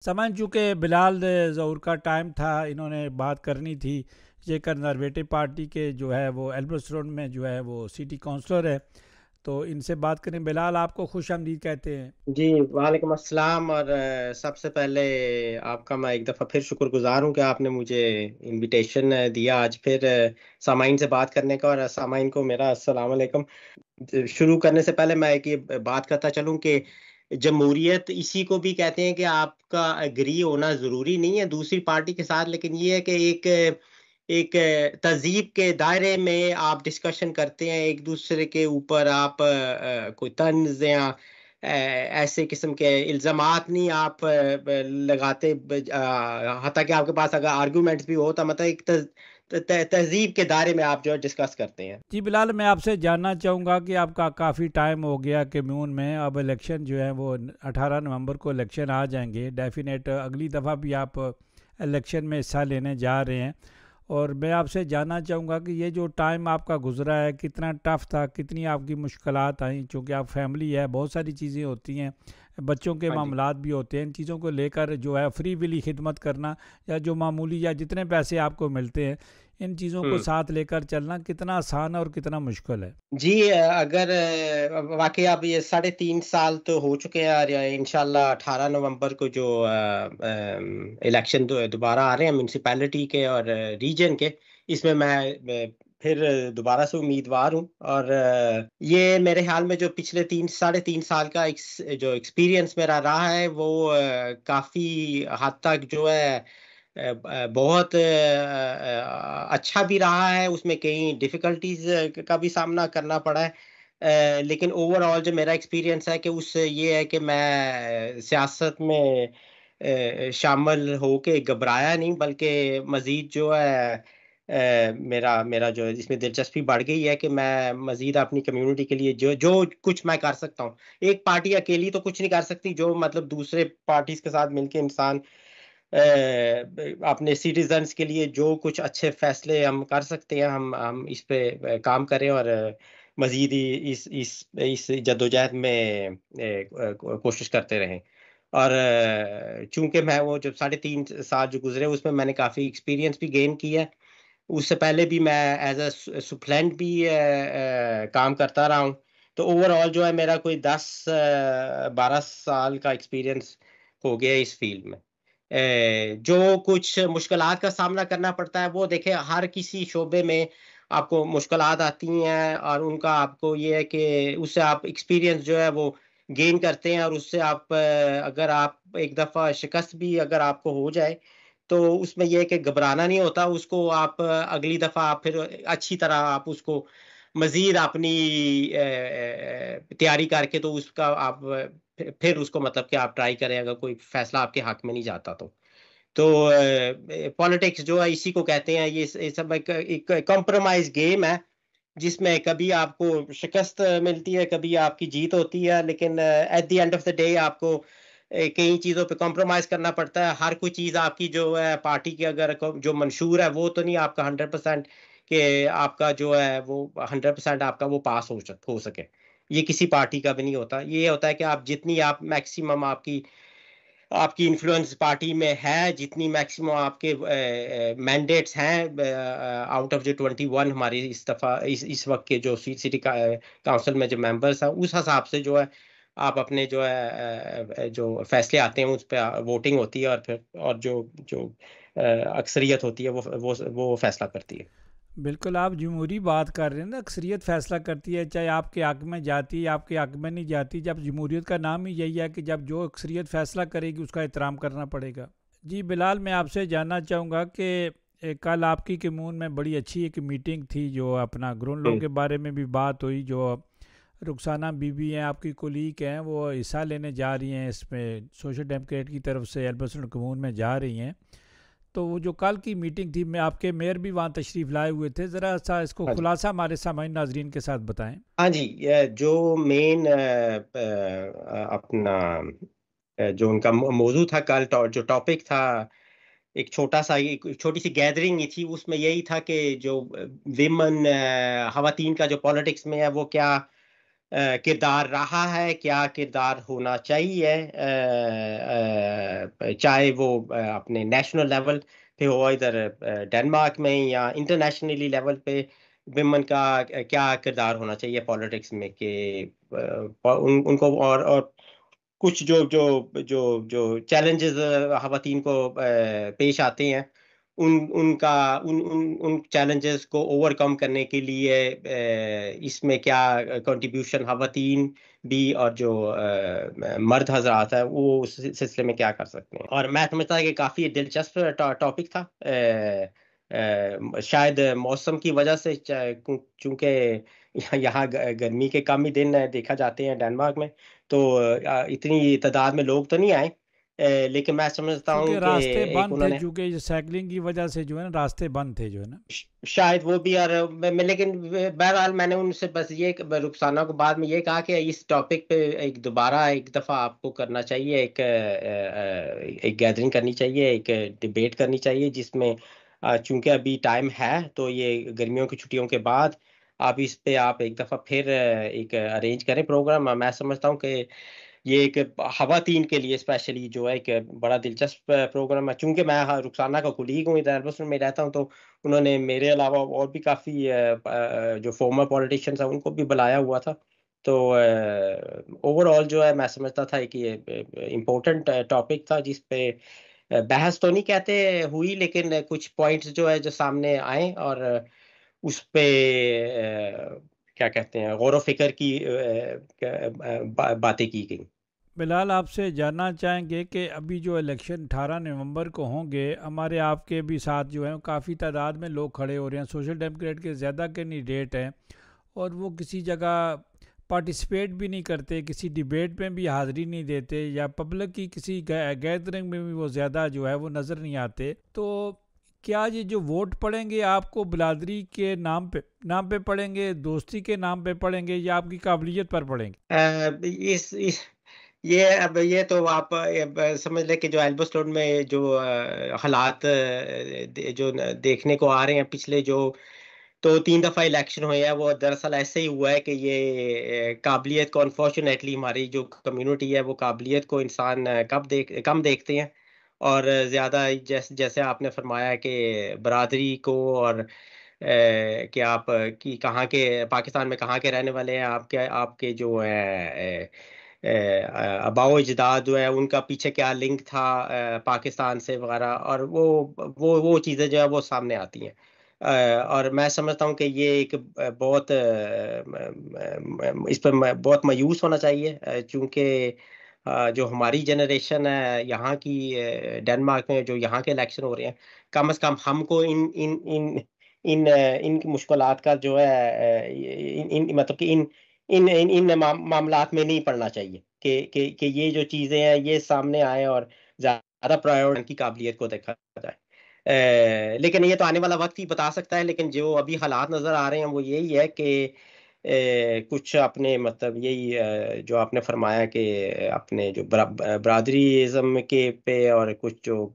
सामान चूँकि बिलाल ज़हूर का टाइम था, इन्होंने बात करनी थी। ये कंजर्वेटिव पार्टी के जो है वो एल्बर्ट में जो है वो सिटी काउंसलर है, तो इनसे बात करें। बिलाल, आपको खुश आमदीद कहते हैं। जी, वालेकुम अस्सलाम। और सबसे पहले आपका मैं एक दफ़ा फिर शुक्रगुजार हूँ कि आपने मुझे इनविटेशन दिया आज फिर सामाइन से बात करने का। और सामाइन को मेरा अस्सलाम वालेकुम। शुरू करने से पहले मैं एक ये बात करता चलूँ कि जमहूरियत इसी को भी कहते हैं कि आपका एग्री होना ज़रूरी नहीं है दूसरी पार्टी के साथ, लेकिन ये है कि एक एक तहज़ीब के दायरे में आप डिस्कशन करते हैं, एक दूसरे के ऊपर आप कोई तंज़ या ऐसे किस्म के इल्ज़ामात नहीं आप लगाते। हत्ता कि आपके पास अगर आर्गुमेंट्स भी हो तो मतलब एक तहज़ीब के दायरे में आप जो है डिस्कस करते हैं। जी बिलाल, मैं आपसे जानना चाहूँगा कि आपका काफ़ी टाइम हो गया कम्यून में, अब इलेक्शन जो है वो 18 नवंबर को इलेक्शन आ जाएंगे डेफिनेट। अगली दफ़ा भी आप इलेक्शन में हिस्सा लेने जा रहे हैं, और मैं आपसे जानना चाहूँगा कि ये जो टाइम आपका गुजरा है कितना टफ़ था, कितनी आपकी मुश्किलात आई, चूँकि आप फैमिली है, बहुत सारी चीज़ें होती हैं, बच्चों के हाँ जी। मामलात भी होते हैं। इन चीज़ों को लेकर जो है फ्री विली खिदमत करना, या जो मामूली या जितने पैसे आपको मिलते हैं, इन चीज़ों को हुँ। साथ लेकर चलना कितना आसान और कितना मुश्किल है? जी, अगर वाक़ई अब ये 3.5 साल तो हो चुके हैं और इंशाल्लाह 18 नवंबर को जो इलेक्शन दोबारा आ रहे हैं म्युनिसिपैलिटी के और रीजन के, इसमें मैं फिर दोबारा से उम्मीदवार हूँ। और ये मेरे ख़्याल में जो पिछले 3 साढ़े 3 साल का जो एक्सपीरियंस मेरा रहा है वो काफ़ी हद तक जो है बहुत अच्छा भी रहा है, उसमें कई डिफ़िकल्टीज़ का भी सामना करना पड़ा है। लेकिन ओवरऑल जो मेरा एक्सपीरियंस है कि उससे ये है कि मैं सियासत में शामिल होके घबराया नहीं, बल्कि मज़ीद जो है मेरा मेरा जो है इसमें दिलचस्पी बढ़ गई है कि मैं मज़ीद अपनी कम्युनिटी के लिए जो जो कुछ मैं कर सकता हूँ। एक पार्टी अकेली तो कुछ नहीं कर सकती, जो मतलब दूसरे पार्टीज़ के साथ मिलके इंसान अपने सिटीज़न्स के लिए जो कुछ अच्छे फ़ैसले हम कर सकते हैं, हम इस पे काम करें और मज़ीद ही इस जद्दोजहद में कोशिश करते रहें। और चूँकि मैं वो जब 3.5 साल जो गुज़रे उसमें मैंने काफ़ी एक्सपीरियंस भी गेन किया है। उससे पहले भी मैं एज़ अ सुप्लेंट भी काम करता रहा हूँ। तो ओवरऑल जो है मेरा कोई 12 साल का एक्सपीरियंस हो गया है इस फ़ील्ड में। जो कुछ मुश्किलात का सामना करना पड़ता है वो देखिए हर किसी शोबे में आपको मुश्किलात आती हैं, और उनका आपको ये है कि उससे आप एक्सपीरियंस जो है वो गेन करते हैं, और उससे आप अगर आप एक दफ़ा शिकस्त भी अगर आपको हो जाए, तो उसमें ये है कि घबराना नहीं होता, उसको आप अगली दफ़ा आप फिर अच्छी तरह आप उसको मज़ीद अपनी तैयारी करके तो उसका आप फिर उसको मतलब कि आप ट्राई करें अगर कोई फ़ैसला आपके हक़ में नहीं जाता तो। तो पॉलिटिक्स जो है इसी को कहते हैं, ये सब एक कॉम्प्रोमाइज़ गेम है, जिसमें कभी आपको शिकस्त मिलती है, कभी आपकी जीत होती है, लेकिन at the end of the day आपको कई चीज़ों पे कॉम्प्रोमाइज़ करना पड़ता है। हर कोई चीज़ आपकी जो है पार्टी की अगर जो मंशूर है, वो तो नहीं आपका 100% कि आपका जो है वो 100% आपका वो पास हो सके। ये किसी पार्टी का भी नहीं होता। ये होता है कि आप जितनी आप मैक्सिमम आपकी आपकी इन्फ्लुएंस पार्टी में है, जितनी मैक्सिमम आपके मैंडेट्स हैं आउट ऑफ जो 21 हमारी इस दफ़ा इस वक़्त के जो सिटी का काउंसिल में जो मेंबर्स हैं, उस हिसाब से जो है आप अपने जो है जो फैसले आते हैं उस पे वोटिंग होती है, और फिर और जो जो अक्सरियत होती है वो फैसला करती है। बिल्कुल, आप जमहूरी बात कर रहे हैं ना, अक्सरियत फ़ैसला करती है, चाहे आपके हक़ में जाती है, आपके हक़ में नहीं जाती। जब जमहूरियत का नाम ही यही है कि जब जो अक्सरियत फ़ैसला करेगी उसका एहतराम करना पड़ेगा। जी बिलाल, मैं आपसे जानना चाहूँगा कि कल आपकी कम्यून में बड़ी अच्छी एक मीटिंग थी, जो अपना ग्रोन लॉ हुँ। के बारे में भी बात हुई। जो रुखसाना बीबी हैं, आपकी कोलीग हैं, वो हिस्सा लेने जा रही हैं इसमें, सोशल डेमोक्रेट की तरफ से एल्बर्सन कम्यून में जा रही हैं। तो वो जो कल की मीटिंग थी, मैं आपके मेयर भी वहाँ तशरीफ़ लाए हुए थे, ज़रा सा इसको हाँ जी। खुलासा हमारे सामान्य नाजरीन के साथ बताएं। हाँ जी, ये जो मेन अपना जो उनका मौजू था कल, जो टॉपिक था, एक छोटा-सा एक छोटी-सी गैदरिंग ही थी, उसमें यही था कि जो विमेन ख़वातीन का जो पॉलिटिक्स में है, वो क्या किरदार रहा है, क्या किरदार होना चाहिए, चाहे वो अपने नेशनल लेवल पे हो इधर डेनमार्क में, या इंटरनेशनली लेवल पे विमेन का क्या किरदार होना चाहिए पॉलिटिक्स में, कि उनको और कुछ जो जो जो जो चैलेंजेस खवातीन को पेश आते हैं, उनका उन चैलेंजेस को ओवरकम करने के लिए इसमें क्या कंट्रीब्यूशन खवातीन भी और जो मर्द हजरात है वो उस सिलसिले में क्या कर सकते हैं। और मैं समझता है कि काफ़ी दिलचस्प टॉपिक था। शायद मौसम की वजह से, चूंकि यहाँ गर्मी के कम ही दिन देखा जाते हैं डेनमार्क में, तो इतनी तादाद में लोग तो नहीं आए। लेकिन मैं समझता चूँकि हूँ कि रास्ते एक बंद थे, उन्होंने चूँकि ये साइकिलिंग की वजह से जो है ना रास्ते बंद थे जो है ना। शायद वो भी, और लेकिन बहरहाल मैंने उनसे बस ये रुखसाना को बाद में ये कहा कि इस टॉपिक पे एक दोबारा एक दफ़ा आपको करना चाहिए, एक गैदरिंग करनी चाहिए, एक डिबेट करनी चाहिए, जिसमें चूंकि अभी टाइम है, तो ये गर्मियों की छुट्टियों के बाद आप इस पे आप एक दफ़ा फिर एक अरेंज करें प्रोग्राम। मैं समझता हूँ कि ये एक खवातीन के लिए स्पेशली जो है एक बड़ा दिलचस्प प्रोग्राम है। चूंकि मैं रुखसाना का कुलीग हूँ, इधर एल्बर्टन में रहता हूँ, तो उन्होंने मेरे अलावा और भी काफ़ी जो फॉर्मर पॉलिटिशियंस हैं उनको भी बुलाया हुआ था। तो ओवरऑल जो है मैं समझता था कि ये इम्पोर्टेंट टॉपिक था, जिस पे बहस तो नहीं कहते हुई, लेकिन कुछ पॉइंट्स जो है जो सामने आए, और उस पे क्या कहते हैं, गौर व फिक्र की बातें की गई। बिलाल, आपसे जानना चाहेंगे कि अभी जो इलेक्शन 18 नवंबर को होंगे, हमारे आपके भी साथ जो है काफ़ी तादाद में लोग खड़े हो रहे हैं, सोशल डेमोक्रेट के ज़्यादा कैंडिडेट हैं, और वो किसी जगह पार्टिसिपेट भी नहीं करते, किसी डिबेट में भी हाज़िरी नहीं देते, या पब्लिक की किसी गैदरिंग में भी वो ज़्यादा जो है वो नज़र नहीं आते। तो क्या ये जो वोट पड़ेंगे आपको बिरादरी के नाम पे पड़ेंगे, दोस्ती के नाम पे पड़ेंगे, या आपकी काबिलियत पर पड़ेंगे? इस ये अब ये तो आप समझ लें कि जो एल्बर्टोन में जो हालात जो देखने को आ रहे हैं, पिछले जो तो 3 दफा इलेक्शन हुए हैं, वो दरअसल ऐसे ही हुआ है कि ये काबिलियत को, अनफॉर्चुनेटली हमारी जो कम्युनिटी है वो काबिलियत को इंसान कम देखते हैं। और ज़्यादा जैसे आपने फरमाया कि बरादरी को, और कि आप कि कहाँ के, पाकिस्तान में कहाँ के रहने वाले हैं, आपके आपके जो है आबाओ अजदाद जो है उनका पीछे क्या लिंक था पाकिस्तान से वगैरह, और वो चीज़ें जो है वो सामने आती हैं। और मैं समझता हूँ कि ये एक बहुत इस पर बहुत मायूस होना चाहिए, चूंकि जो हमारी जनरेशन है यहाँ की, डेनमार्क में जो यहाँ के इलेक्शन हो रहे हैं, कम से कम हमको इन इन इन इन इन मुश्किलात का जो है मतलब कि इन इन इन मामलात में नहीं पड़ना चाहिए, कि ये जो चीजें हैं ये सामने आए और ज्यादा प्रायोरिटी की काबिलियत को देखा जाए। लेकिन ये तो आने वाला वक्त ही बता सकता है। लेकिन जो अभी हालात नजर आ रहे हैं वो यही है कि कुछ अपने मतलब यही जो आपने फरमाया कि अपने जो बरादरीज़म के पे, और कुछ जो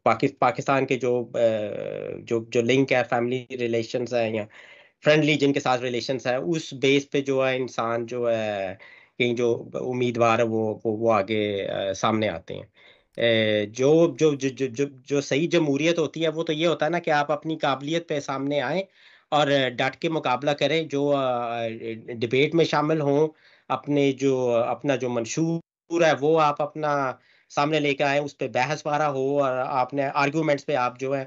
पाकिस्तान के जो जो जो लिंक है, फैमिली रिलेशंस है या फ्रेंडली जिनके साथ रिलेशंस है, उस बेस पे जो है इंसान जो है, कहीं जो उम्मीदवार है वो आगे सामने आते हैं। जो सही जमहूरियत होती है वो तो ये होता है ना कि आप अपनी काबिलियत पे सामने आए और डट के मुकाबला करें, जो डिबेट में शामिल हों, अपने जो अपना जो मंशूर है वो आप अपना सामने लेकर आए, उस पे बहस वगैरह हो, और आपने आर्गूमेंट्स पे आप जो है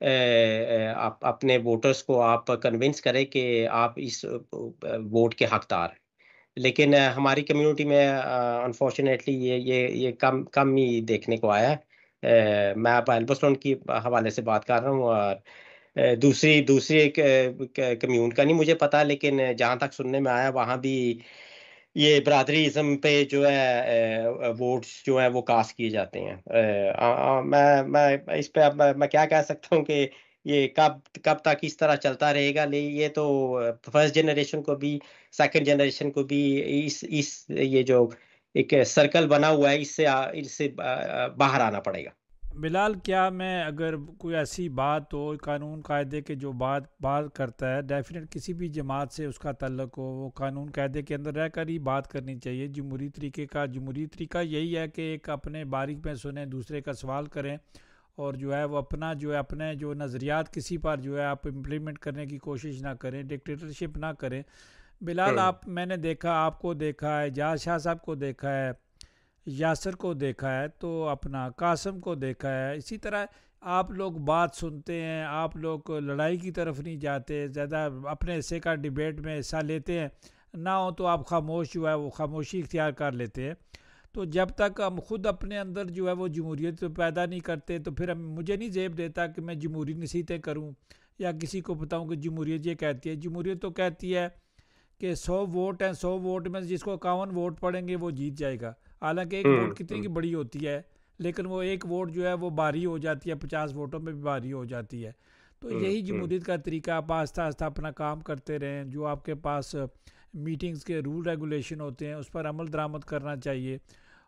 आप अपने वोटर्स को आप कन्विंस करें कि आप इस वोट के हकदार हैं। लेकिन हमारी कम्युनिटी में अनफॉर्चुनेटली ये कम कम ही देखने को आया है। मैं अब एल्बर्टोन की हवाले से बात कर रहा हूँ, और दूसरी दूसरी एक कम्यून का नहीं मुझे पता, लेकिन जहाँ तक सुनने में आया वहाँ भी ये बरादरीज़म पे जो है वोट्स जो है वो कास्ट किए जाते हैं। मैं इस पे अब मैं क्या कह सकता हूँ कि ये कब कब तक इस तरह चलता रहेगा। ले ये तो फर्स्ट जनरेशन को भी, सेकंड जनरेशन को भी इस ये जो एक सर्कल बना हुआ है, इससे बाहर आना पड़ेगा। बिलाल, क्या मैं अगर कोई ऐसी बात हो कानून कायदे के जो बात बात करता है, डेफिनेट किसी भी जमात से उसका ताल्लुक हो, वो कानून कायदे के अंदर रहकर ही बात करनी चाहिए। जमहूरी तरीका यही है कि एक अपने बारीक में सुने, दूसरे का सवाल करें, और जो है वो अपना जो है अपने जो नज़रियात किसी पर जो है आप इम्प्लीमेंट करने की कोशिश ना करें, डिक्टेटरशिप ना करें। बिलाल, हम्म आप मैंने देखा, आपको देखा है, एजाज शाह साहब को देखा है, यासर को देखा है, तो अपना कासम को देखा है। इसी तरह आप लोग बात सुनते हैं, आप लोग लड़ाई की तरफ नहीं जाते, ज़्यादा अपने हिस्से का डिबेट में हिस्सा लेते हैं ना हो तो आप खामोश जो है वो खामोशी इख्तियार कर लेते हैं। तो जब तक हम खुद अपने अंदर जो है वो जमहूरियत पैदा नहीं करते, तो फिर हम मुझे नहीं जेब देता कि मैं जमहूरी नसीहतें करूं या किसी को बताऊं कि जमहूरियत ये कहती है। जमहूरियत तो कहती है कि 100 वोट हैं, 100 वोट में जिसको 51 वोट पड़ेंगे वो जीत जाएगा। हालांकि एक वोट कितनी की हम्म बड़ी होती है, लेकिन वो एक वोट जो है वो भारी हो जाती है, 50 वोटों में भी भारी हो जाती है। तो यही हम्म जमहूरियत का तरीका, आप आस्ता आस्ता अपना काम करते रहें। जो आपके पास मीटिंग्स के रूल रेगुलेशन होते हैं उस पर अमल दरामद करना चाहिए।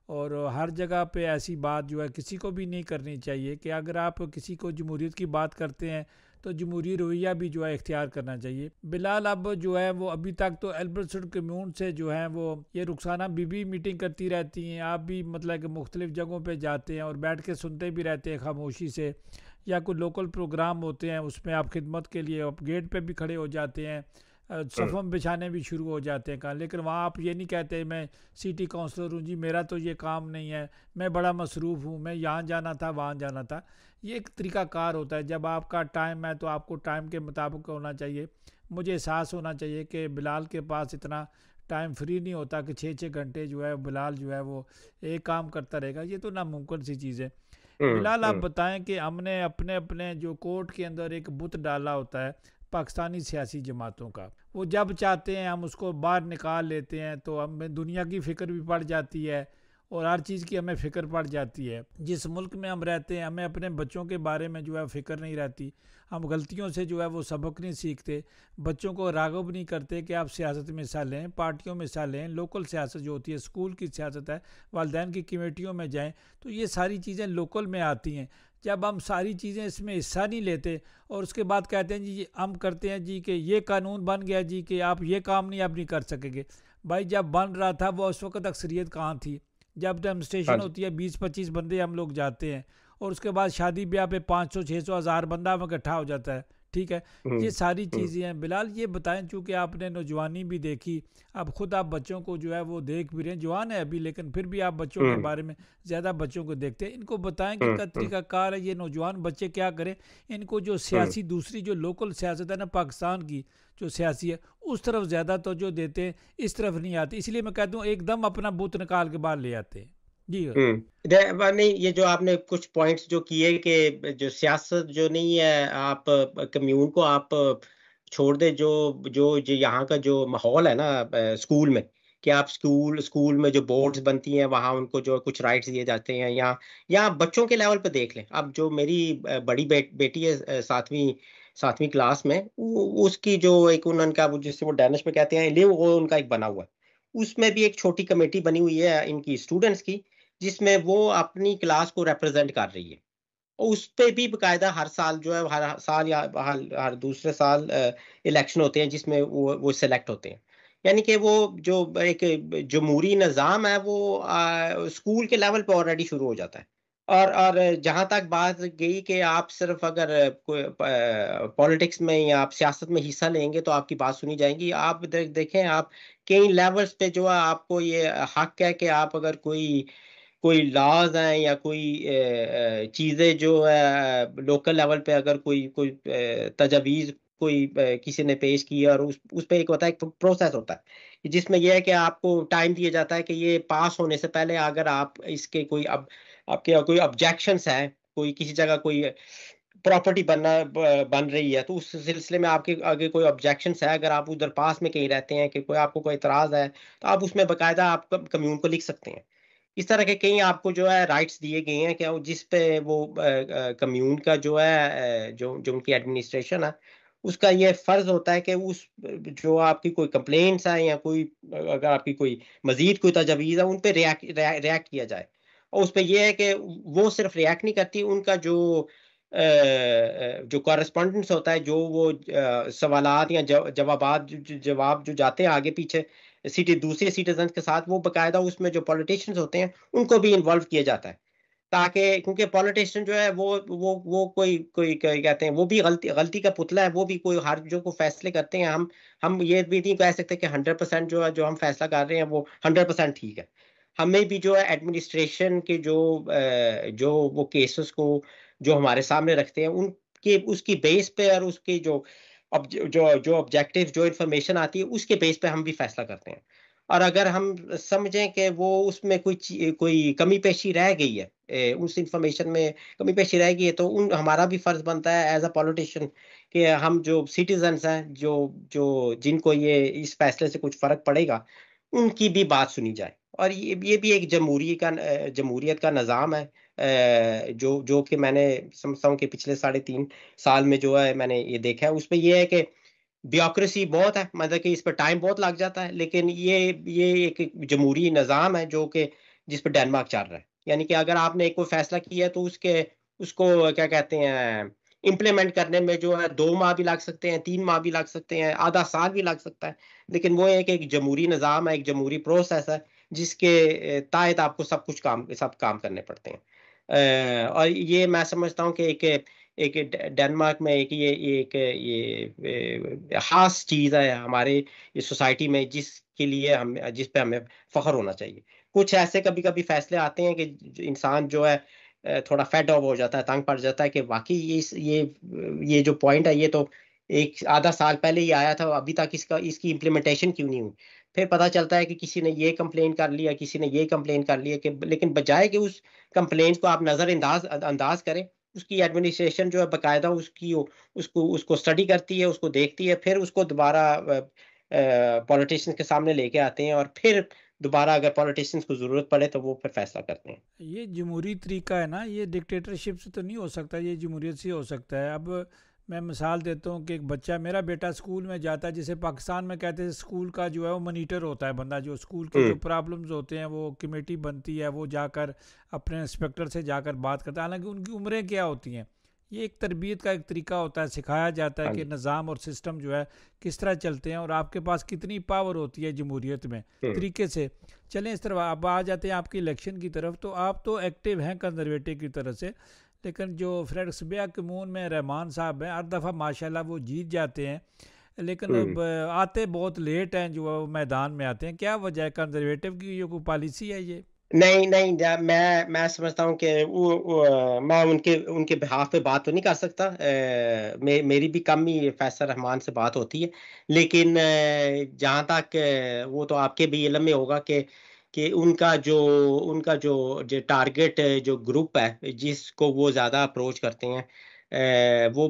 और हर जगह पे ऐसी बात जो है किसी को भी नहीं करनी चाहिए कि अगर आप किसी को जमहूरियत की बात करते हैं तो जमहूरी रवैया भी जो है इख्तियार करना चाहिए। बिलाल, अब जो है वो अभी तक तो एल्बर्ट कम्यून से जो है वो ये रुखसाना बीबी मीटिंग करती रहती हैं, आप भी मतलब कि मुख्तलिफ़ जगहों पे जाते हैं और बैठ के सुनते भी रहते हैं खामोशी से, या कोई लोकल प्रोग्राम होते हैं उसमें आप खिदमत के लिए आप गेट पे भी खड़े हो जाते हैं, हम्म सफ़म बिछाने भी शुरू हो जाते हैं कहाँ। लेकिन वहाँ आप ये नहीं कहते मैं सिटी काउंसलर हूँ जी, मेरा तो ये काम नहीं है, मैं बड़ा मसरूफ़ हूँ, मैं यहाँ जाना था वहाँ जाना था। ये एक तरीक़ाकार होता है। जब आपका टाइम है तो आपको टाइम के मुताबिक होना चाहिए। मुझे एहसास होना चाहिए कि बिलाल के पास इतना टाइम फ्री नहीं होता कि 6-6 घंटे जो है बिलाल जो है वो एक काम करता रहेगा, ये तो नामुमकिन सी चीज़ है। बिलाल, आप हम्म बताएं कि हमने अपने अपने जो कोर्ट के अंदर एक बुत डाला होता है पाकिस्तानी सियासी जमातों का, वो जब चाहते हैं हम उसको बाहर निकाल लेते हैं, तो हमें दुनिया की फ़िक्र भी पड़ जाती है और हर चीज़ की हमें फ़िक्र पड़ जाती है। जिस मुल्क में हम रहते हैं हमें अपने बच्चों के बारे में जो है फ़िक्र नहीं रहती, हम गलतियों से जो है वो सबक नहीं सीखते, बच्चों को राग़िब नहीं करते कि आप सियासत में हिस्सा लें, पार्टियों में हिस्सा लें, लोकल सियासत जो होती है, स्कूल की सियासत है, वालदैन की कमेटियों में जाएँ। तो ये सारी चीज़ें लोकल में आती हैं। जब हम सारी चीज़ें इसमें हिस्सा नहीं लेते और उसके बाद कहते हैं जी हम करते हैं जी कि ये कानून बन गया जी कि आप ये काम नहीं आप नहीं कर सकेंगे। भाई, जब बन रहा था वो उस वक्त अक्सरियत कहाँ थी? जब हाँ डेमोन्स्ट्रेशन जी होती है 20-25 बंदे हम लोग जाते हैं और उसके बाद शादी ब्याह पे 500-600 हज़ार बंदा हम इकट्ठा हो जाता है। ठीक है, हम्म ये सारी हम्म चीज़ें हैं। बिलाल, ये बताएं, चूँकि आपने नौजवानी भी देखी, अब खुद आप बच्चों को जो है वो देख भी रहे हैं, जवान है अभी लेकिन फिर भी आप बच्चों के हम्म बारे में ज़्यादा बच्चों को देखते हैं, इनको बताएं कि हम्म इनका हम्म तरीक़ाकार है, ये नौजवान बच्चे क्या करें। इनको जो हम्म सियासी दूसरी जो लोकल सियासत है ना पाकिस्तान की, जो सियासी है, उस तरफ ज़्यादा तवज्जो देते हैं, इस तरफ नहीं आते। इसलिए मैं कहता हूँ एकदम अपना बूथ निकाल के बाहर ले आते हैं। जी हाँ। नहीं, ये जो आपने कुछ पॉइंट्स जो किए कि जो सियासत जो नहीं है, आप कम्यून को आप छोड़ दे, जो यहाँ का जो माहौल है ना स्कूल में, कि आप स्कूल स्कूल में जो बोर्ड्स बनती हैं वहाँ उनको जो कुछ राइट्स दिए जाते हैं, यहाँ बच्चों के लेवल पे देख लें। अब जो मेरी बड़ी बेटी है 7वीं 7वीं क्लास में, उसकी जो एक उनका वो जिससे वो डैनिश में कहते हैं लिव, वो उनका एक बना हुआ है। उसमें भी एक छोटी कमेटी बनी हुई है इनकी स्टूडेंट्स की, जिसमें वो अपनी क्लास को रिप्रेजेंट कर रही है। और उस पे भी बकायदा हर साल जो है, हर साल या हर दूसरे साल इलेक्शन होते हैं जिसमें वो सिलेक्ट होते हैं। यानी कि वो जो एक जमहूरी निज़ाम है वो स्कूल के लेवल पे ऑलरेडी शुरू हो जाता है। और जहाँ तक बात गई कि आप सिर्फ अगर कोई पॉलिटिक्स में या आप सियासत में हिस्सा लेंगे तो आपकी बात सुनी जाएगी। आप देखें, आप कई लेवल्स पे जो है आपको ये हक है कि आप अगर कोई कोई लॉज हैं या कोई चीजें जो है लोकल लेवल पे, अगर कोई कोई तजवीज कोई किसी ने पेश की है, और उस पे एक होता है, एक प्रोसेस होता है कि जिसमें यह है कि आपको टाइम दिया जाता है कि ये पास होने से पहले अगर आप इसके कोई अब आपके कोई ऑब्जेक्शंस है, कोई किसी जगह कोई प्रॉपर्टी बन रही है, तो उस सिलसिले में आपके आगे कोई ऑब्जेक्शंस है, अगर आप उधर पास में कहीं रहते हैं कि कोई आपको कोई इतराज है, तो आप उसमें बकायदा आप कम्यून को लिख सकते हैं। इस तरह के कई आपको जो है राइट्स दिए गए हैं, क्या जिस पे वो कम्यून का जो है जो जो उनकी एडमिनिस्ट्रेशन है, उसका ये फर्ज होता है कि उस जो आपकी कोई कंप्लेंट्स है या कोई अगर आपकी कोई मजीद कोई तजवीज़ है, उन पे रिएक्ट किया जाए। और उस पर यह है कि वो सिर्फ रिएक्ट नहीं करती, उनका जो कॉरेस्पॉन्डेंस होता है, जो वो सवालात या जवाबात जवाब जो जाते हैं आगे पीछे दूसरे सिटीजन के साथ, वो बकायदा उसमें जो पॉलिटिशियंस होते हैं उनको भी इन्वॉल्व किया जाता है, ताकि क्योंकि पॉलिटिशियन जो है वो कोई कहते हैं वो भी गलती का पुतला है, वो भी कोई हर जो को फैसले करते हैं। हम ये भी नहीं कह सकते कि 100% जो है जो हम फैसला कर रहे हैं वो 100% ठीक है। हमें भी जो है एडमिनिस्ट्रेशन के जो वो केसेस को जो हमारे सामने रखते हैं उनके उसकी बेस पे और उसकी जो ऑब्जेक्टिव जो इंफॉर्मेशन आती है उसके बेस पे हम भी फैसला करते हैं। और अगर हम समझें कि वो उसमें कोई कमी पेशी रह गई है, उस इंफॉर्मेशन में कमी पेशी रह गई है, तो हमारा भी फर्ज बनता है एज अ पॉलिटिशियन कि हम जो सिटीजन्स हैं जो जो जिनको इस फैसले से कुछ फर्क पड़ेगा, उनकी भी बात सुनी जाए। और ये भी एक जमहूरियत का निज़ाम है, जो कि मैंने समझता हूँ कि पिछले 3.5 साल में जो है मैंने ये देखा है। उसमें ये है कि ब्यूरोक्रेसी बहुत है, मतलब कि इस पर टाइम बहुत लग जाता है, लेकिन ये एक जमहूरी निज़ाम है जो कि जिस पर डेनमार्क चल रहा है। यानी कि अगर आपने एक कोई फैसला किया है तो उसको क्या कहते हैं इम्प्लीमेंट करने में जो है 2 माह भी लग सकते हैं, 3 माह भी लग सकते हैं, आधा साल भी लग सकता है। लेकिन वो एक जमहूरी निज़ाम है, एक जमहूरी प्रोसेस है, जिसके तहत आपको सब काम करने पड़ते हैं। और ये मैं समझता हूँ कि एक डेनमार्क में ये खास चीज है हमारे इस सोसाइटी में, जिस पे हमें फख्र होना चाहिए। कुछ ऐसे कभी कभी फैसले आते हैं कि इंसान जो है थोड़ा फेड ऑफ हो जाता है, तंग पड़ जाता है कि वाकई ये जो पॉइंट है ये तो एक आधा साल पहले ही आया था, अभी तक इसकी इम्प्लीमेंटेशन क्यों नहीं हुई। फिर पता चलता है कि किसी ने ये कंप्लेन कर लिया, किसी ने ये कंप्लेन कर लिया, कि लेकिन बजाय कि उस कंप्लेन को आप नजर अंदाज करें, उसकी एडमिनिस्ट्रेशन जो है बकायदा उसको स्टडी करती है, उसको देखती है, फिर उसको दोबारा पॉलिटिशियंस के सामने लेके आते हैं, और फिर दोबारा अगर पॉलिटिशियंस को जरूरत पड़े तो वो फिर फैसला करते हैं। ये जमहूरी तरीका है ना, ये डिक्टेटरशिप से तो नहीं हो सकता, ये जमहूरियत से हो सकता है। अब मैं मिसाल देता हूँ कि एक बच्चा, मेरा बेटा स्कूल में जाता है, जिसे पाकिस्तान में कहते हैं स्कूल का जो है वो मॉनिटर होता है बंदा, जो स्कूल के जो प्रॉब्लम्स होते हैं वो कमेटी बनती है, वो जाकर अपने इंस्पेक्टर से जाकर बात करता है। हालांकि उनकी उम्रें क्या होती हैं, ये एक तरबियत का एक तरीका होता है, सिखाया जाता है हाँ कि जी। निज़ाम और सिस्टम जो है किस तरह चलते हैं और आपके पास कितनी पावर होती है जमहूरियत में, तरीके से चलें इस तरफ। अब आ जाते हैं आपकी इलेक्शन की तरफ, तो आप तो एक्टिव हैं कंजर्वेटिव की तरफ से, लेकिन जो फ्रेडक्सबे कम्यून में रहमान साहब हैं, हर दफ़ा माशाल्लाह वो जीत जाते हैं, लेकिन अब आते बहुत लेट हैं जो वो मैदान में आते हैं। क्या वजह है, कंजर्वेटिव की ये कोई पॉलिसी है ये? नहीं नहीं, मैं समझता हूँ कि मैं उनके उनके बिहाफ पे बात तो नहीं कर सकता। मेरी भी कम ही फैसल रहमान से बात होती है, लेकिन जहाँ तक वो तो आपके भी इल्म में होगा कि उनका जो टारगेट जो ग्रुप है जिसको वो ज़्यादा अप्रोच करते हैं, वो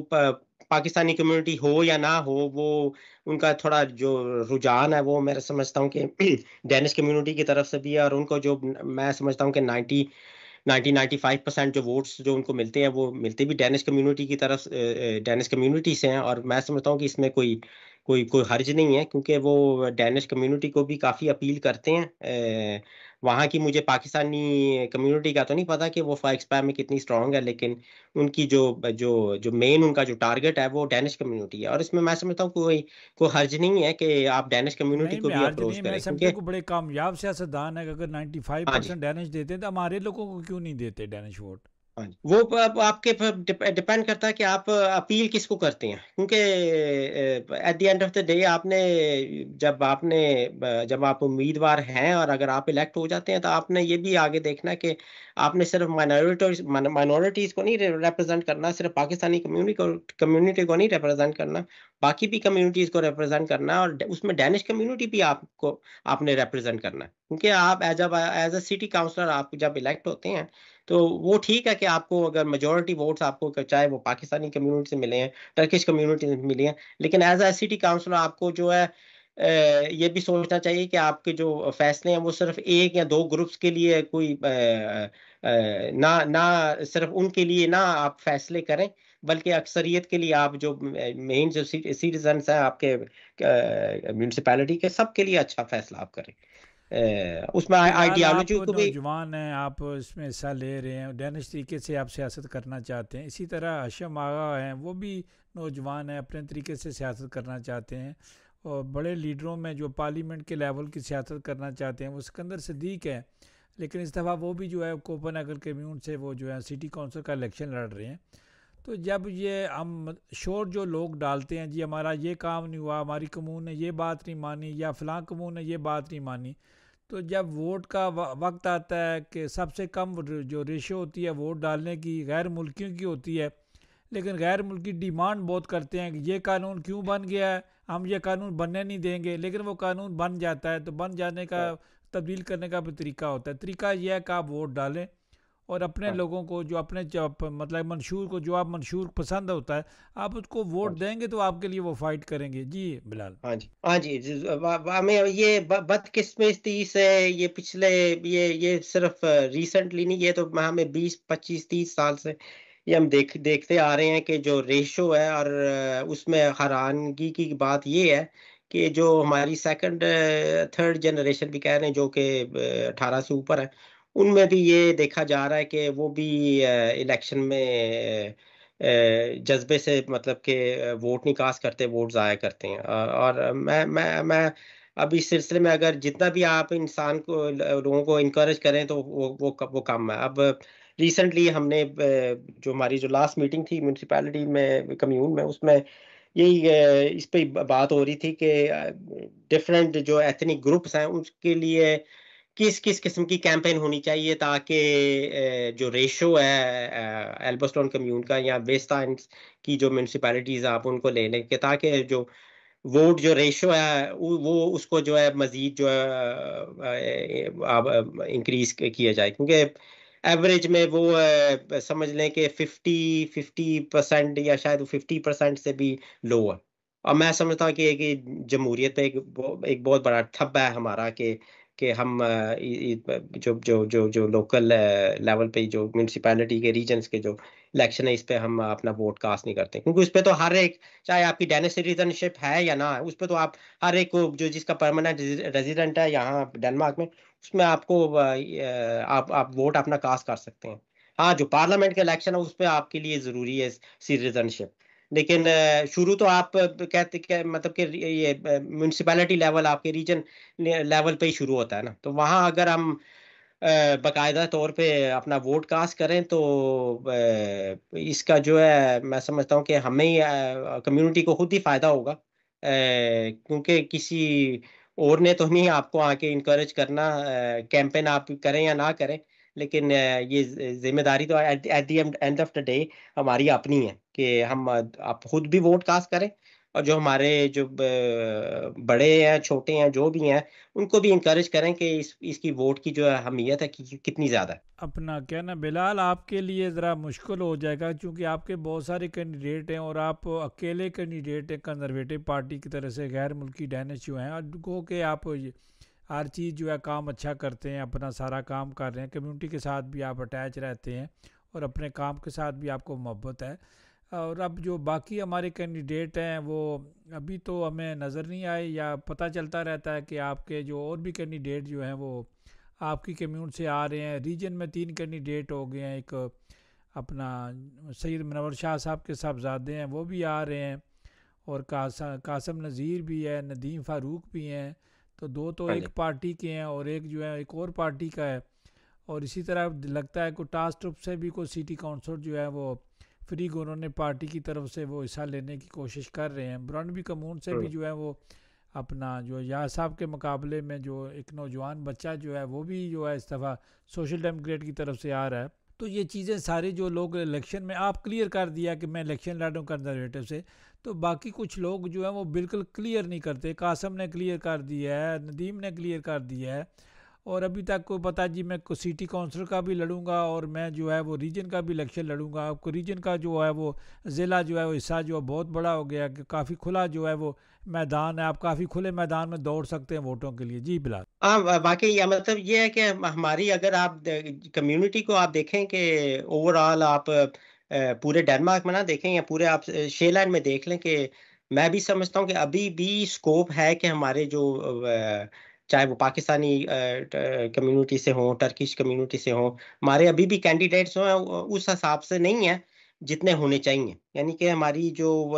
पाकिस्तानी कम्युनिटी हो या ना हो, वो उनका थोड़ा जो रुझान है वो मैं समझता हूँ कि डेनिश कम्युनिटी की तरफ से भी है। और उनको जो मैं समझता हूँ कि 95% जो वोट्स जो उनको मिलते हैं वो मिलते भी डेनिश कम्युनिटी की तरफ, डेनिश कम्युनिटी से हैं। और मैं समझता हूँ कि इसमें कोई कोई कोई हर्ज नहीं है, क्योंकि वो डेनिश कम्युनिटी को भी काफ़ी अपील करते हैं। वहाँ की मुझे पाकिस्तानी कम्युनिटी का तो नहीं पता कि वो फाइक्सपैम में कितनी स्ट्रांग है, लेकिन उनकी जो जो जो मेन उनका जो टारगेट है वो डेनिश कम्युनिटी है। और इसमें मैं समझता हूँ कोई कोई हर्ज नहीं है कि आप डेनिश कम्युनिटी नहीं, को मैं भी हार्ज अप्रोच नहीं, मैं करें, समझता क्योंकि हूँ बड़े कामयाब सियासतदान है, अगर 95% हाँ जी। डैनिश देते हैं तो हमारे लोगों को क्यों नहीं देते डैनिश वोट? हाँ जी, वो आपके पर डिपेंड करता है कि आप अपील किसको करते हैं, क्योंकि at the end of the day जब आप उम्मीदवार हैं और अगर आप इलेक्ट हो जाते हैं, तो आपने ये भी आगे देखना है कि आपने सिर्फ माइनॉरिटीज को नहीं रिप्रेजेंट करना, सिर्फ पाकिस्तानी कम्युनिटी को नहीं रिप्रेजेंट करना, बाकी भी कम्युनिटीज को रिप्रेजेंट करना है, और उसमें डेनिश कम्युनिटी भी आपने रिप्रेजेंट करना है। क्योंकि आप एज अ सिटी काउंसलर आप जब इलेक्ट होते हैं, तो वो ठीक है कि आपको अगर मेजोरिटी वोट्स आपको चाहे वो पाकिस्तानी कम्युनिटी से मिले हैं, टर्किश कम्युनिटी से मिले हैं, लेकिन एज अ सिटी काउंसलर आपको जो है ये भी सोचना चाहिए कि आपके जो फैसले हैं वो सिर्फ एक या दो ग्रुप्स के लिए कोई ना ना सिर्फ उनके लिए ना आप फैसले करें, बल्कि अक्सरियत के लिए आप जो मेन जो सिटीजन्स हैं आपके म्यूनिसिपैलिटी के, सबके लिए अच्छा फैसला आप करें। उसमें बिलाल, आप आइडियोलॉजी को भी। नौजवान हैं, आप इसमें हिस्सा ले रहे हैं, डैनिश तरीके से आप सियासत करना चाहते हैं। इसी तरह हशम आगा हैं, वो भी नौजवान हैं, अपने तरीके से सियासत करना चाहते हैं। और बड़े लीडरों में जो पार्लियामेंट के लेवल की सियासत करना चाहते हैं वो सिकंदर सदीक है, लेकिन इस दफ़ा वो भी जो है कोपनहेगन कम्यून से वो जो है सिटी कौंसिल का इलेक्शन लड़ रहे हैं। तो जब ये हम शोर जो लोग डालते हैं, जी हमारा ये काम नहीं हुआ, हमारी कम्यून ने ये बात नहीं मानी, या फ़लाँ कम्यून ने ये बात नहीं मानी, तो जब वोट का वक्त आता है कि सबसे कम जो रेशो होती है वोट डालने की गैर मुल्कियों की होती है, लेकिन गैर मुल्की डिमांड बहुत करते हैं कि ये कानून क्यों बन गया है, हम ये कानून बनने नहीं देंगे, लेकिन वो कानून बन जाता है। तो बन जाने का हाँ, तब्दील करने का भी तरीका होता है। तरीका यह है कि आप वोट डालें और अपने हाँ, लोगों को जो अपने मतलब मंशूर को जो आप मंशूर पसंद होता है, आप उसको हाँ वोट जी, देंगे तो आपके लिए वो फाइट करेंगे। जी बिलाल। हाँ जी, हाँ जी, हमें ये बदकिस्मती से ये पिछले ये सिर्फ रिसेंटली नहीं, ये तो हमें 20 25 30 साल से ये हम देखते आ रहे हैं कि जो रेशो है, और उसमें हैरानगी की बात ये है कि जो हमारी सेकंड थर्ड जनरेशन भी कह रहे हैं, जो कि 18 से ऊपर है, उनमें भी ये देखा जा रहा है कि वो भी इलेक्शन में जज्बे से मतलब कि वोट नहीं कास्ट करते, वोट ज़ाया करते हैं। और मैं अब इस सिलसिले में अगर जितना भी आप इंसान को लोगों को इनकरेज करें तो वो कम है। अब रिसेंटली हमने जो हमारी जो लास्ट मीटिंग थी म्यूनसिपैलिटी में कम्यून में, उसमें यही इस पे बात हो रही थी कि डिफरेंट जो एथनिक ग्रुप्स हैं उसके लिए किस किस किस्म की कैंपेन होनी चाहिए, ताकि जो रेशो है एल्बर्टस्टोन कम्यून का या वेस्ट एंड की जो म्यूनसिपैलिटीज आप उनको ले लें, कि ताकि जो वोट जो रेशो है वो उसको जो है मजीद जो है अब इंक्रीज किया जाए, क्योंकि एवरेज में वो समझ लें कि 50% या शायद 50% से भी लो है। और मैं समझता हूँ कि जमहूरियत पे एक बहुत बड़ा ठप्पा है हमारा, कि हम जो लोकल लेवल पे जो म्यूनसिपैलिटी के रीजन्स के जो इलेक्शन है, इस पे हम अपना वोट कास्ट नहीं करते, क्योंकि उस पे तो हर एक, चाहे आपकी डेनिश सिटीजनशिप है या ना है, उस पे तो आप हर एक को जो जिसका परमानेंट रेजिडेंट है यहाँ डेनमार्क में, उसमें आपको आप वोट अपना कास्ट कर सकते हैं। हाँ, जो पार्लियामेंट का इलेक्शन है उस पे आपके लिए जरूरी है सिटीजनशिप, लेकिन शुरू तो आप कहते मतलब कि ये म्यूनसिपैलिटी लेवल आपके रीजन लेवल पे ही शुरू होता है ना, तो वहाँ अगर हम बाकायदा तौर पे अपना वोट कास्ट करें तो इसका जो है मैं समझता हूँ कि हमें ही कम्युनिटी को खुद ही फायदा होगा, क्योंकि किसी और ने तो नहीं आपको आके इनकरेज करना, कैंपेन आप करें या ना करें, लेकिन ये जिम्मेदारी तो at the end of the day हमारी अपनी है कि हम आप खुद भी वोट कास्ट करें, और जो हमारे जो बड़े हैं छोटे हैं जो भी हैं उनको भी इंकरेज करें कि इसकी वोट की जो अहमियत है कितनी ज्यादा है। अपना क्या ना बिलाल, आपके लिए ज़रा मुश्किल हो जाएगा क्योंकि आपके बहुत सारे कैंडिडेट हैं और आप अकेले कैंडिडेट हैं कंजर्वेटिव पार्टी की तरफ से, गैर मुल्की डैनिश जो हैं, और को के आप हर चीज़ जो है काम अच्छा करते हैं, अपना सारा काम कर रहे हैं, कम्युनिटी के साथ भी आप अटैच रहते हैं और अपने काम के साथ भी आपको मोहब्बत है। और अब जो बाकी हमारे कैंडिडेट हैं वो अभी तो हमें नज़र नहीं आए, या पता चलता रहता है कि आपके जो और भी कैंडिडेट जो हैं वो आपकी कम्यूनिटी से आ रहे हैं। रीजन में 3 कैंडिडेट हो गए हैं, एक अपना सैयद मनवर शाह साहब के साहबजादे हैं वो भी आ रहे हैं, और कासम नज़ीर भी है, नदीम फ़ारूक भी हैं। तो 2 तो हाँ एक जी, पार्टी के हैं और एक जो है एक और पार्टी का है। और इसी तरह लगता है को टास्क ग्रुप से भी कोई सिटी काउंसिल जो है वो फ्री उन्होंने पार्टी की तरफ से वो हिस्सा लेने की कोशिश कर रहे हैं। ब्रांडबी कम्यून से भी जो है वो अपना जो यार साहब के मुकाबले में जो एक नौजवान बच्चा जो है वो भी जो है इस दफ़ा सोशल डेमोक्रेट की तरफ से आ रहा है। तो ये चीज़ें सारी जो लोग इलेक्शन में आप क्लियर कर दिया कि मैं इलेक्शन लड़ रहा हूँ कंजर्वेटिव से, तो बाकी कुछ लोग जो है वो बिल्कुल क्लियर नहीं करते। कासम ने क्लियर कर दिया है, नदीम ने क्लियर कर दिया है, और अभी तक कोई पता जी मैं सिटी काउंसिल का भी लड़ूंगा और मैं जो है वो रीजन का भी इलेक्शन लड़ूंगा। आपको रीजन का जो है वो ज़िला जो है वो हिस्सा जो है बहुत बड़ा हो गया कि काफ़ी खुला जो है वो मैदान है, आप काफ़ी खुले मैदान में दौड़ सकते हैं वोटों के लिए। जी बिलाल। हाँ, वाकई या मतलब ये है कि हमारी अगर आप कम्युनिटी को आप देखें कि ओवरऑल आप पूरे डेनमार्क में ना देखें या पूरे आप शेलैंड में देख लें, कि मैं भी समझता हूँ कि अभी भी स्कोप है कि हमारे जो चाहे वो पाकिस्तानी कम्युनिटी से हो, टर्किश कम्युनिटी से हो, हमारे अभी भी कैंडिडेट्स हैं उस हिसाब से नहीं है जितने होने चाहिए। यानी कि हमारी जो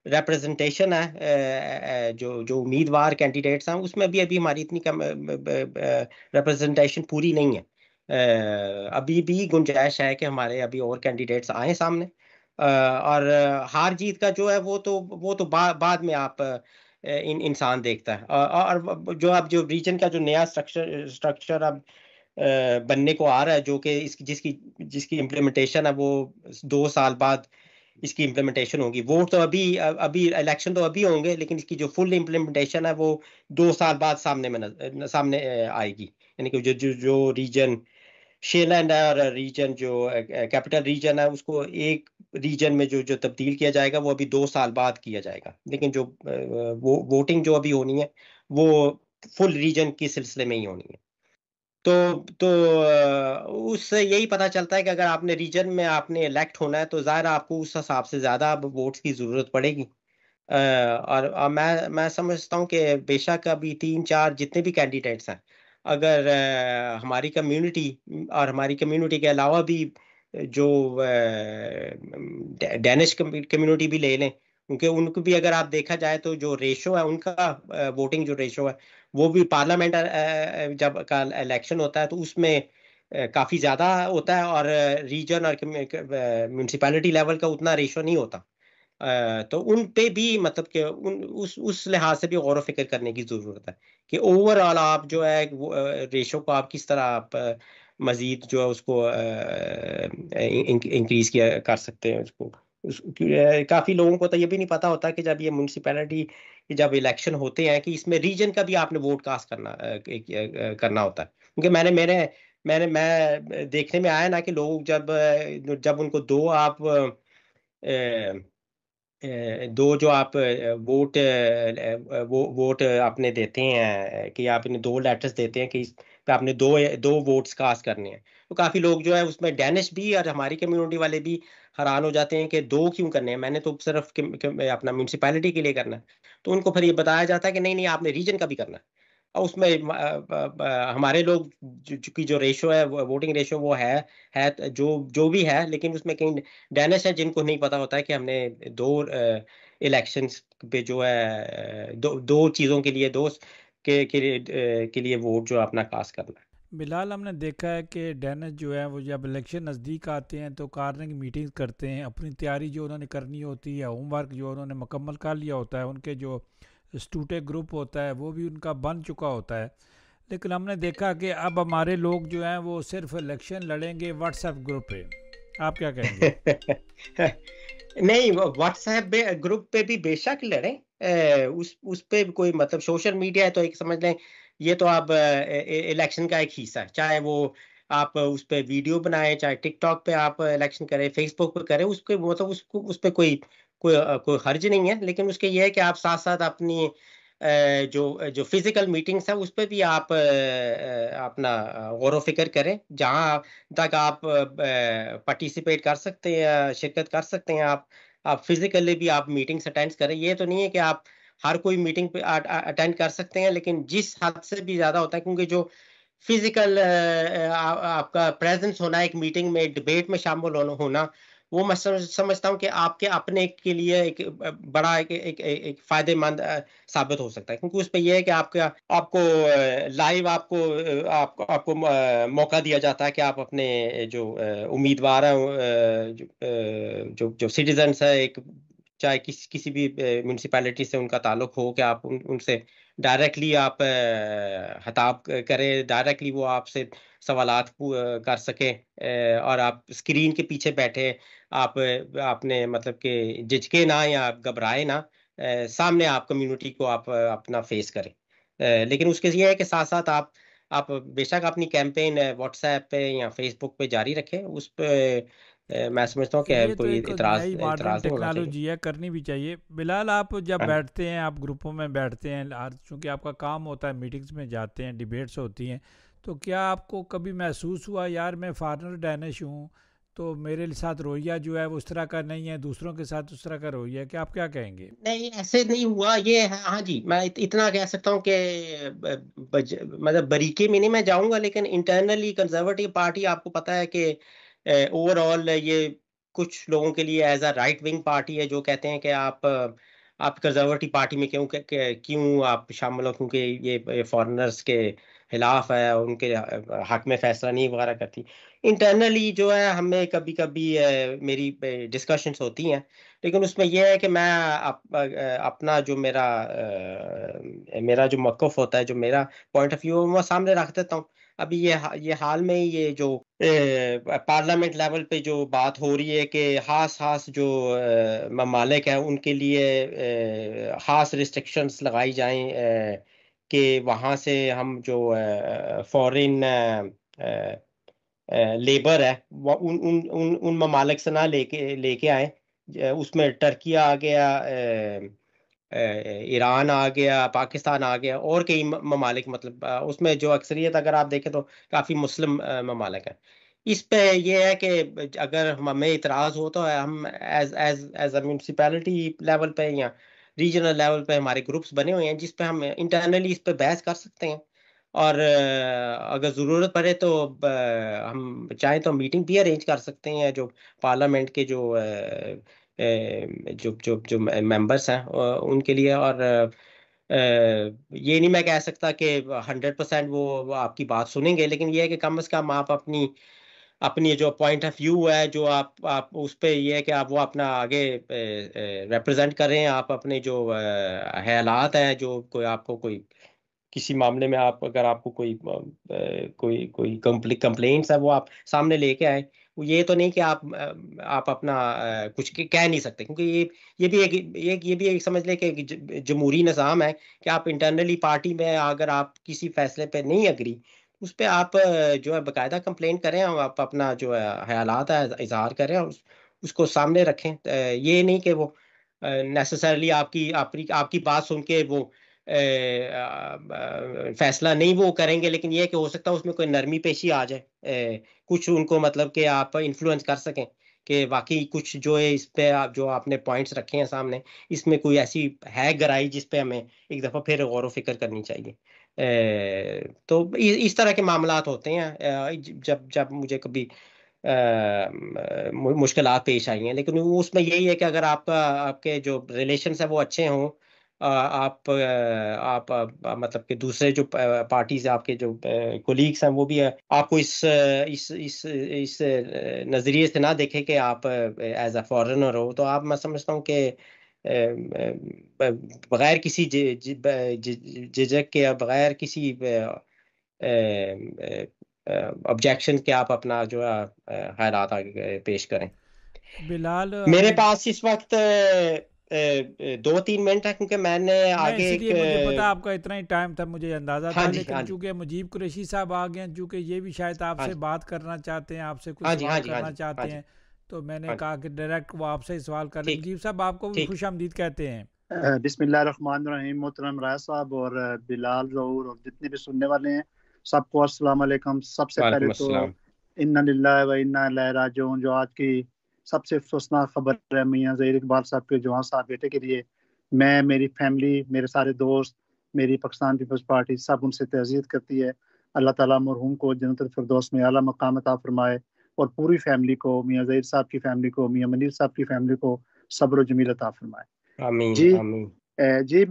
रिप्रेजेंटेशन है, जो जो उम्मीदवार कैंडिडेट्स हैं, उसमें भी अभी हमारी इतनी कम रिप्रेजेंटेशन पूरी नहीं है। अभी भी गुंजाइश है कि हमारे अभी और कैंडिडेट्स आए सामने। और हार जीत का जो है वो तो बाद में आप इंसान देखता है। और जो अब जो रीजन का जो नया स्ट्रक्चर अब बनने को आ रहा है, जो कि इसकी जिसकी जिसकी इम्प्लीमेंटेशन है वो 2 साल बाद इसकी इम्प्लीमेंटेशन होगी। वोट तो अभी इलेक्शन तो अभी होंगे, लेकिन इसकी जो फुल इम्प्लीमेंटेशन है वो 2 साल बाद सामने आएगी। यानी कि जो रीजन शेलैंड है और रीजन जो कैपिटल रीजन है, उसको एक रीजन में जो जो तब्दील किया जाएगा वो अभी 2 साल बाद किया जाएगा। लेकिन जो वो वोटिंग जो अभी होनी है वो फुल रीजन के सिलसिले में ही होनी है। तो उससे यही पता चलता है कि अगर आपने रीजन में आपने इलेक्ट होना है तो ज़ाहिर है आपको उस हिसाब से ज़्यादा अब वोट्स की ज़रूरत पड़ेगी। और मैं समझता हूँ कि बेशक अभी 3-4 जितने भी कैंडिडेट्स हैं, अगर हमारी कम्युनिटी और हमारी कम्युनिटी के अलावा भी जो डैनिश कम्युनिटी भी ले लें, क्योंकि उनको भी अगर आप देखा जाए तो जो रेशो है उनका, वोटिंग जो रेशो है वो भी पार्लियामेंट जब का इलेक्शन होता है तो उसमें काफ़ी ज़्यादा होता है, और रीजन और म्यूनसिपैलिटी लेवल का उतना रेशो नहीं होता। तो उन पे भी मतलब कि उस लिहाज से भी गौर व फिक्र करने की ज़रूरत है कि ओवरऑल आप जो है वो रेशो को आप किस तरह आप मज़ीद जो है उसको इंक्रीज किया कर सकते हैं उसको। काफ़ी लोगों को तो ये भी नहीं पता होता कि जब ये म्यूनसिपैलिटी जब इलेक्शन होते हैं कि इसमें रीजन का भी आपने वोट कास्ट करना होता है। क्योंकि मैं देखने में आया ना कि लोग जब उनको दो जो आप वोट आपने देते हैं कि आपने 2 लेटर्स देते हैं कि इस पे आपने दो दो वोट्स कास्ट करने हैं, तो काफी लोग जो है उसमें डैनिश भी और हमारी कम्युनिटी वाले भी हैरान हो जाते हैं कि दो क्यों करने हैं, मैंने तो सिर्फ अपना म्यूनसिपैलिटी के लिए करना है। तो उनको फिर ये बताया जाता है कि नहीं नहीं, आपने रीजन का भी करना है। और उसमें हमारे लोग की जो रेशो है, वोटिंग रेशो वो है जो जो भी है, लेकिन उसमें कहीं डैनिश है जिनको नहीं पता होता है कि हमने दो इलेक्शंस पे जो है दो दो चीज़ों के लिए के लिए वोट जो है अपना कास्ट करना है। बिलाल, हमने देखा है कि डेनिस जो है वो जब इलेक्शन नज़दीक आते हैं तो कार्निंग मीटिंग्स करते हैं, अपनी तैयारी जो उन्होंने करनी होती है, होमवर्क जो उन्होंने मुकम्मल कर लिया होता है, उनके जो स्टूडेंट ग्रुप होता है वो भी उनका बन चुका होता है। लेकिन हमने देखा कि अब हमारे लोग जो हैं वो सिर्फ इलेक्शन लड़ेंगे व्हाट्सएप ग्रुप पे। आप क्या कहेंगे? नहीं, वो व्हाट्सएप ग्रुप पे भी बेशक लड़े, उस पे भी कोई मतलब सोशल मीडिया है तो एक समझ लें ये तो आप इलेक्शन का एक हिस्सा है। चाहे वो आप उस पे वीडियो बनाएं, चाहे टिकटॉक पे आप इलेक्शन करें, फेसबुक पे करें, उसके मतलब उसको उस पे कोई हर्ज नहीं है। लेकिन उसके ये है कि आप साथ साथ अपनी जो जो फिजिकल मीटिंग्स है उस पे भी आप अपना गौर व फिक्र करें, जहां तक आप पार्टिसिपेट कर सकते हैं या शिरकत कर सकते हैं। आप फिजिकली भी आप मीटिंग्स अटेंड करें। ये तो नहीं है कि आप हर कोई मीटिंग पे अटेंड कर सकते हैं, लेकिन जिस हद से भी ज्यादा होता है, क्योंकि जो फिजिकल आपका प्रेजेंस होना एक मीटिंग में, डिबेट में शामिल होना, वो मैं समझता हूँ कि आपके अपने के लिए एक बड़ा एक फायदेमंद साबित हो सकता है। क्योंकि उस पे ये है कि आपको लाइव आपको मौका दिया जाता है कि आप अपने जो उम्मीदवार हैं, जो सिटीजन्स है, एक चाहे किसी भी म्यूनिसिपैलिटी से उनका ताल्लुक हो, कि आप उनसे डायरेक्टली आप खिताब करें, डायरेक्टली वो आपसे सवालात कर सकें, और आप स्क्रीन के पीछे बैठे आप आपने मतलब कि झिझके ना या आप घबराए ना, सामने आप कम्युनिटी को आप अपना फेस करें। लेकिन उसके ये है कि साथ साथ आप बेशक अपनी कैंपेन व्हाट्सएप पे या फेसबुक पे जारी रखें। उस पे मैं समझता हूँ कि ये तो कोई एक इतराज नई मॉडर्न इतराज नहीं होना चाहिए। टेक्नोलॉजी है, करनी भी चाहिए। बिलाल, आप जब हाँ। बैठते हैं, आप ग्रुपों में बैठते हैं, चूँकि आपका काम होता है, मीटिंग्स में जाते हैं, डिबेट्स होती हैं, तो क्या आपको कभी महसूस हुआ यार मैं फॉरेनर डैनिश हूँ तो मेरे साथ रवैया जो है वो उस तरह का नहीं है, दूसरों के साथ उस तरह का रवैया है, कि आप क्या कहेंगे? नहीं, ऐसे नहीं हुआ ये है। हाँ जी, मैं इतना कह सकता हूँ कि मतलब बारीकी में नहीं मैं जाऊंगा, लेकिन इंटरनली कंजर्वेटिव पार्टी, आपको पता है कि ओवरऑल ये कुछ लोगों के लिए as a right wing party है, जो कहते हैं कि आप कंजर्वेटिव पार्टी में क्यों आप शामिल हो, क्योंकि ये फॉरेनर्स के खिलाफ है, उनके हक में फैसला नहीं वगैरह करती। इंटरनली जो है हमें कभी कभी मेरी डिस्कशंस होती हैं, लेकिन उसमें यह है कि मैं अपना जो मेरा जो मौक़िफ़ होता है, जो मेरा पॉइंट ऑफ व्यू है, वो सामने रख देता हूँ। अभी ये हाल में ही ये जो पार्लियामेंट लेवल पे जो बात हो रही है कि ख़ास जो ममालिक हैं उनके लिए ख़ास रिस्ट्रिक्शंस लगाई जाएं, कि वहाँ से हम जो फॉरेन लेबर है वो उन ममालिक से ना लेके लेके आए। उसमें टर्की आ गया, ईरान आ गया, पाकिस्तान आ गया, और कई ममालिक, मतलब उसमें जो अक्सरियत अगर आप देखें तो काफ़ी मुस्लिम ममालिक है। इस पे ये है कि अगर हमें इतराज़ हो तो हम as as as a municipality level पे या रीजनल लेवल पे हमारे ग्रुप्स बने हुए हैं, जिस पे हम इंटरनली इस पे बहस कर सकते हैं। और अगर ज़रूरत पड़े तो हम चाहें तो मीटिंग भी अरेंज कर सकते हैं, जो पार्लियामेंट के जो मेंबर्स हैं उनके लिए। और ये नहीं मैं कह सकता कि 100% वो आपकी बात सुनेंगे, लेकिन ये है कि कम से कम आप अपनी अपनी जो पॉइंट ऑफ व्यू है, जो आप उस पे ये है कि आप वो अपना आगे रिप्रेजेंट करें, आप अपने जो ख्यालात हैं, जो कोई आपको कोई किसी मामले में आप अगर आपको कोई कंप्लेंट्स है, वो आप सामने लेके आए। वो ये तो नहीं कि आप अपना कुछ कह नहीं सकते, क्योंकि ये भी एक समझ लें कि जमहूरी निज़ाम है कि आप इंटरनली पार्टी में अगर आप किसी फैसले पे नहीं एग्री, उस पे आप जो है बाकायदा कंप्लेंट करें, और आप अपना जो है ख्यालात है इजहार करें, और उसको सामने रखें। ये नहीं कि वो नेसेसरली आपकी आपकी बात सुन के वो फैसला नहीं वो करेंगे, लेकिन ये है कि हो सकता है उसमें कोई नरमी पेशी आ जाए, कुछ उनको मतलब कि आप इन्फ्लुएंस कर सकें कि वाकई कुछ जो है इस पे आप जो आपने पॉइंट्स रखे हैं सामने, इसमें कोई ऐसी है गहराई जिस पे हमें एक दफ़ा फिर गौर व फिक्र करनी चाहिए। तो इस तरह के मामलात होते हैं जब जब मुझे कभी मुश्किलात पेश आई हैं, लेकिन उसमें यही है कि अगर आपके जो रिलेशंस है वो अच्छे हों, मतलब कि दूसरे जो पार्टीज आपके जो कोलीग्स हैं वो भी आपको इस नज़रिए से ना देखें कि आप एज अ फॉरेनर हो, तो आप, मैं समझता हूँ कि बगैर किसी झिझक के या बगैर किसी ऑब्जेक्शन के आप अपना जो है ख्यालात आगे पेश करें। बिलाल मेरे अभी पास इस वक्त 2-3 मिनट है, क्योंकि मैंने नहीं, आगे एक इसलिए मुझे पता आपका इतना ही टाइम था, मुझे अंदाज़ा हाँ था, जी, लेकिन हाँ जी, चूंकि मुजीब कुरैशी साहब आ गए हैं, चूंकि ये भी शायद हाँ आपसे जी, बात करना चाहते हैं, आपसे कुछ हाँ जी, हाँ सवाल जी, हाँ करना जी, हाँ चाहते जी, हैं, तो मैंने हाँ जी, कहा कि डायरेक्ट वो आपसे ही सवाल कर लें। ठीक, मुजीब साहब, आपको भी ठीक। खुश आमदीद कहते हैं। बिस्मिल्लाहिर्रहमानिर्रहीम। मोहतरम राय साहब और बिलाल ज़हूर और जितने भी सुनने वाले हैं, सबको अस्सलाम वालेकुम। सबसे पहले वालेकुम तो अस्सलाम। इन्ना लिल्लाहि व इन्ना इलैहि राजिऊन। जो आज की सबसे अफसोसनाक खबर है मियां ज़हीर इकबाल साहब के जवान साहब बेटे के लिए, मैं, मेरी फैमिली, मेरे सारे दोस्त, मेरी पाकिस्तान पीपल्स पार्टी सब उनसे तज़ियत करती है। अल्लाह ताला मरहूम को जन्नतुल फिरदौस में आला मकाम अता फरमाए, और पूरी फैमिली को, मियां ज़हीर साहब की फैमिली को, मियां मनीर साहब की फैमिली को सब्र व जमील अता फरमाए। आमीन, जी आमीन। जी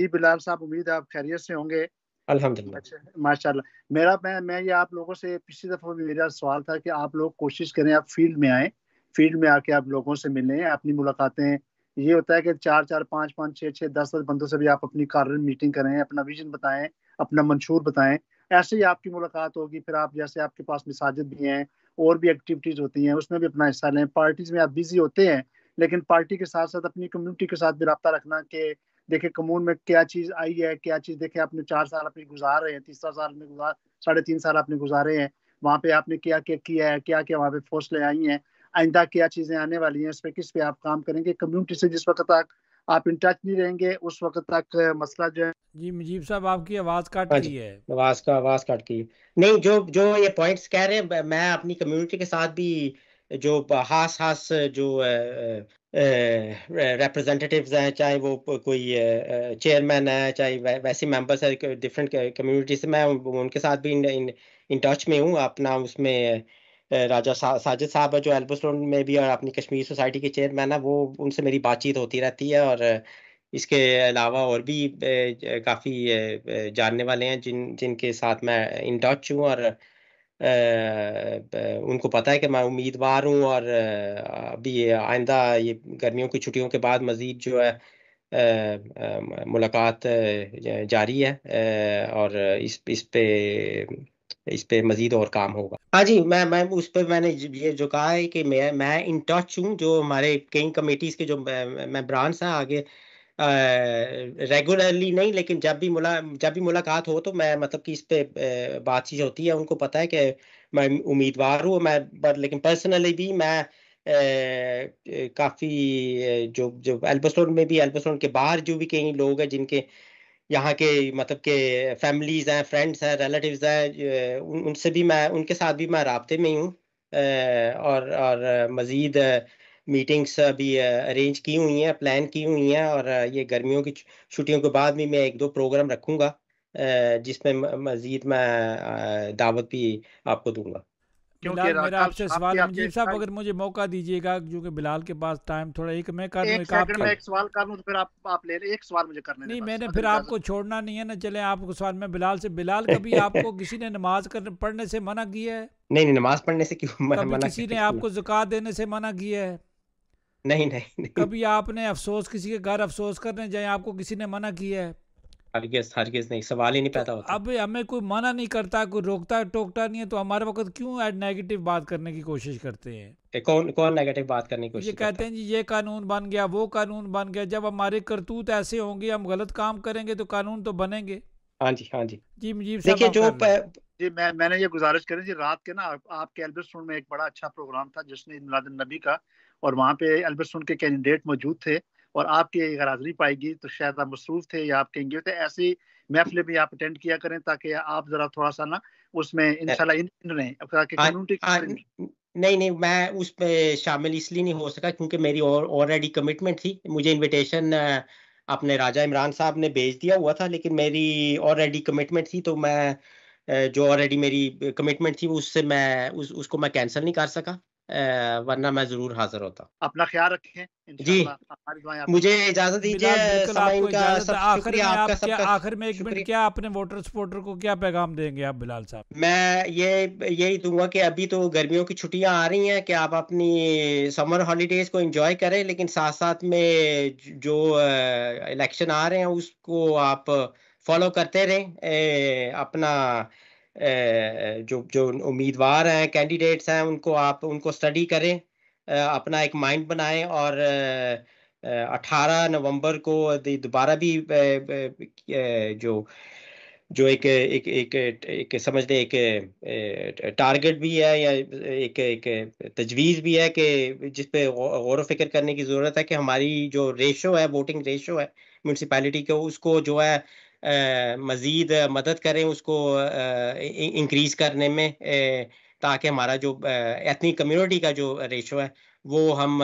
बिलाल साहब, उम्मीद है आप खैरियत से होंगे। अल्हम्दुलिल्लाह। अच्छा, माशाल्लाह। मैं ये आप लोगों से पिछली दफा भी मेरा सवाल था कि आप लोग कोशिश करें, आप फील्ड में आए, फील्ड में आके आप लोगों से मिलें, अपनी मुलाकातें। ये होता है कि 4-4, 5-5, 6-6, 10-10 बंदों से भी आप अपनी कार्य मीटिंग करें, अपना विजन बताएं, अपना मंशूर बताएं। ऐसे ही आपकी मुलाकात होगी। फिर आप, जैसे आपके पास मसाजिद भी हैं और भी एक्टिविटीज होती हैं, उसमें भी अपना हिस्सा लें। पार्टीज में आप बिजी होते हैं, लेकिन पार्टी के साथ साथ अपनी कम्युनिटी के साथ भी रब्ता रखना कि देखिए कमून में क्या चीज आई है, क्या चीज देखे आपने 4 साल अपने गुजार रहे हैं, तीसरा साल में गुजार, 3.5 साल आपने गुजारे हैं, वहाँ पे आपने क्या क्या किया है, क्या क्या वहाँ पे फौसले आई हैं, आइंदा क्या चीजें आने वाली हैं, इस पे किस पे आप काम करेंगे। कम्युनिटी से जिस वक्त तक आप इन टच नहीं रहेंगे, उस वक्त तक मसला जो है। जी मुजीब साहब, आपकी आवाज़ कट हाँ गई जी, है। आवाज कट गई। नहीं, जो जो ये पॉइंट्स कह रहे हैं, मैं अपनी कम्युनिटी के साथ भी जो हास जो रिप्रेजेंटेटिव्स हैं, चाहे वो कोई चेयरमैन है, चाहे वैसे मेंबर्स है डिफरेंट कम्युनिटी से, मैं उनके साथ भी इन टच में हूँ। अपना उसमें राजा साजिद साहब है जो एल्बर्स्टोन में भी और अपनी कश्मीर सोसाइटी के चेयरमैन है, वो उनसे मेरी बातचीत होती रहती है। और इसके अलावा और भी काफ़ी जानने वाले हैं जिनके साथ मैं इन टच हूँ। और उनको पता है कि मैं उम्मीदवार हूँ। और अभी ये आइंदा ये गर्मियों की छुट्टियों के बाद मज़ीद जो है मुलाकात जारी है। और इस पे मज़ीद और काम होगा। हाँ जी, मैं उस पे मैंने ये जो कहा है कि मैं इन टच हूँ, जो हमारे कई कमेटीज़ के जो मेंबरान्स हैं आगे, रेगुलरली नहीं, लेकिन जब भी मुलाकात हो तो मैं मतलब कि इस पे बातचीत होती है। उनको पता है कि मैं उम्मीदवार हूँ। मैं लेकिन पर्सनली भी मैं काफ़ी जो एल्बर्स्टोन में भी, एल्बर्स्टोन के बाहर जो भी कई लोग हैं जिनके यहाँ के मतलब के फैमिलीज हैं, फ्रेंड्स हैं, रिलेटिव्स हैं, उनसे भी मैं, उनके साथ भी मैं राब्ते में ही हूँ। और मज़ीद मीटिंग्स अभी अरेंज की हुई हैं, प्लान की हुई हैं। और ये गर्मियों की छुट्टियों के बाद भी मैं एक दो प्रोग्राम रखूँगा, जिसमें मज़ीद मैं दावत भी आपको दूंगा। क्योंकि बिलाल, मेरा कल आपसे शाम सवाल की है आपके मुजीब साहब, अगर मुझे मौका दीजिएगा, क्योंकि बिलाल के पास टाइम थोड़ा, एक मैं कर लूँ, एक एक सेकंड आपके। में एक सवाल कर लूं तो फिर आप ले एक सवाल मुझे करने दें नहीं, बस, मैंने अगर फिर इजाजत। आपको छोड़ना नहीं है ना। चले आपको सवाल में बिलाल से, बिलाल कभी आपको किसी ने नमाज पढ़ने से मना किया है? नहीं नहीं, नमाज पढ़ने से क्यों कभी मना किसी ने करेंगे? आपको ज़कात देने से मना किया है? नहीं नहीं नहीं, कभी आपने अफसोस, किसी के घर अफसोस करने जाए, आपको किसी ने मना किया है? हरगिज़ नहीं, सवाल ही नहीं तो पैदा होता। अब हमें कोई मना नहीं करता, कोई रोकता टोकता नहीं है, तो हमारे वक्त क्यों नेगेटिव बात करने की कोशिश करते हैं? कौन कौन नेगेटिव बात करने की ये कोशिश करता कहते है? हैं जी ये कानून बन गया, वो कानून बन गया। जब हमारे करतूत ऐसे होंगे, हम गलत काम करेंगे, तो कानून तो बनेंगे। हाँ जी, हाँ जी। जी मुजीब साहब, देखिए आप जो कर लें। जी मैंने ये गुजारिश करी जी, रात के ना आपके एल्बर्स्टोन में एक बड़ा अच्छा प्रोग्राम था जिसने मिलाद नबी का, और वहाँ पे एल्बर्स्टोन के कैंडिडेट मौजूद थे, और आपकी अगर हाजिरी पाएगी तो शायद आप मसरूफ थे या आप कहेंगे थे, ऐसी महफिलें भी आप अटेंड किया करें ताकि आप जरा थोड़ा सा ना उसमें अ, इंशाल्लाह इन रहें, ताकि आ, कम्युनिटी। नहीं नहीं, मैं उस पे शामिल इसलिए नहीं हो सका क्योंकि मेरी ऑलरेडी कमिटमेंट थी। मुझे इनविटेशन अपने राजा इमरान साहब ने भेज दिया हुआ था, लेकिन मेरी ऑलरेडी कमिटमेंट थी, तो मैं जो ऑलरेडी मेरी कमिटमेंट थी उससे मैं उसको मैं कैंसिल नहीं कर सका, वरना मैं ज़रूर हाजिर होता। अपना ख्याल रखें, जी, इंशाल्लाह हमारी दुआएं आपके मुझे साथ। इजाज़त बिलाल, दीजिए। बिल्कुल समय आपको इनका इजाज़त है। सब आखिर शुक्रिया, में आपका आप क्या, सबका आखिर में एक मिनट, शुक्रिया। क्या अपने वोटर सपोर्टर को क्या पैगाम देंगे आप बिलाल साहब? मैं यही दूंगा कि अभी तो गर्मियों की छुट्टियां आ रही हैं, कि आप अपनी समर हॉलीडेज को एंजॉय करें, लेकिन साथ साथ में जो इलेक्शन आ रहे हैं उसको आप फॉलो करते रहें। अपना जो जो उम्मीदवार हैं, कैंडिडेट्स हैं, उनको स्टडी करें, अपना एक माइंड बनाएं। और 18 नवंबर को दोबारा भी जो जो एक समझ लें, एक टारगेट भी है, या एक तजवीज़ भी है कि जिस पे गौर व फिक्र करने की ज़रूरत है कि हमारी जो रेशो है, वोटिंग रेशो है म्यूनसिपैलिटी के, उसको जो है मज़ीद मदद करें, उसको इंक्रीज़ करने में, ताकि हमारा जो एथनिक कम्युनिटी का जो रेशो है वो हम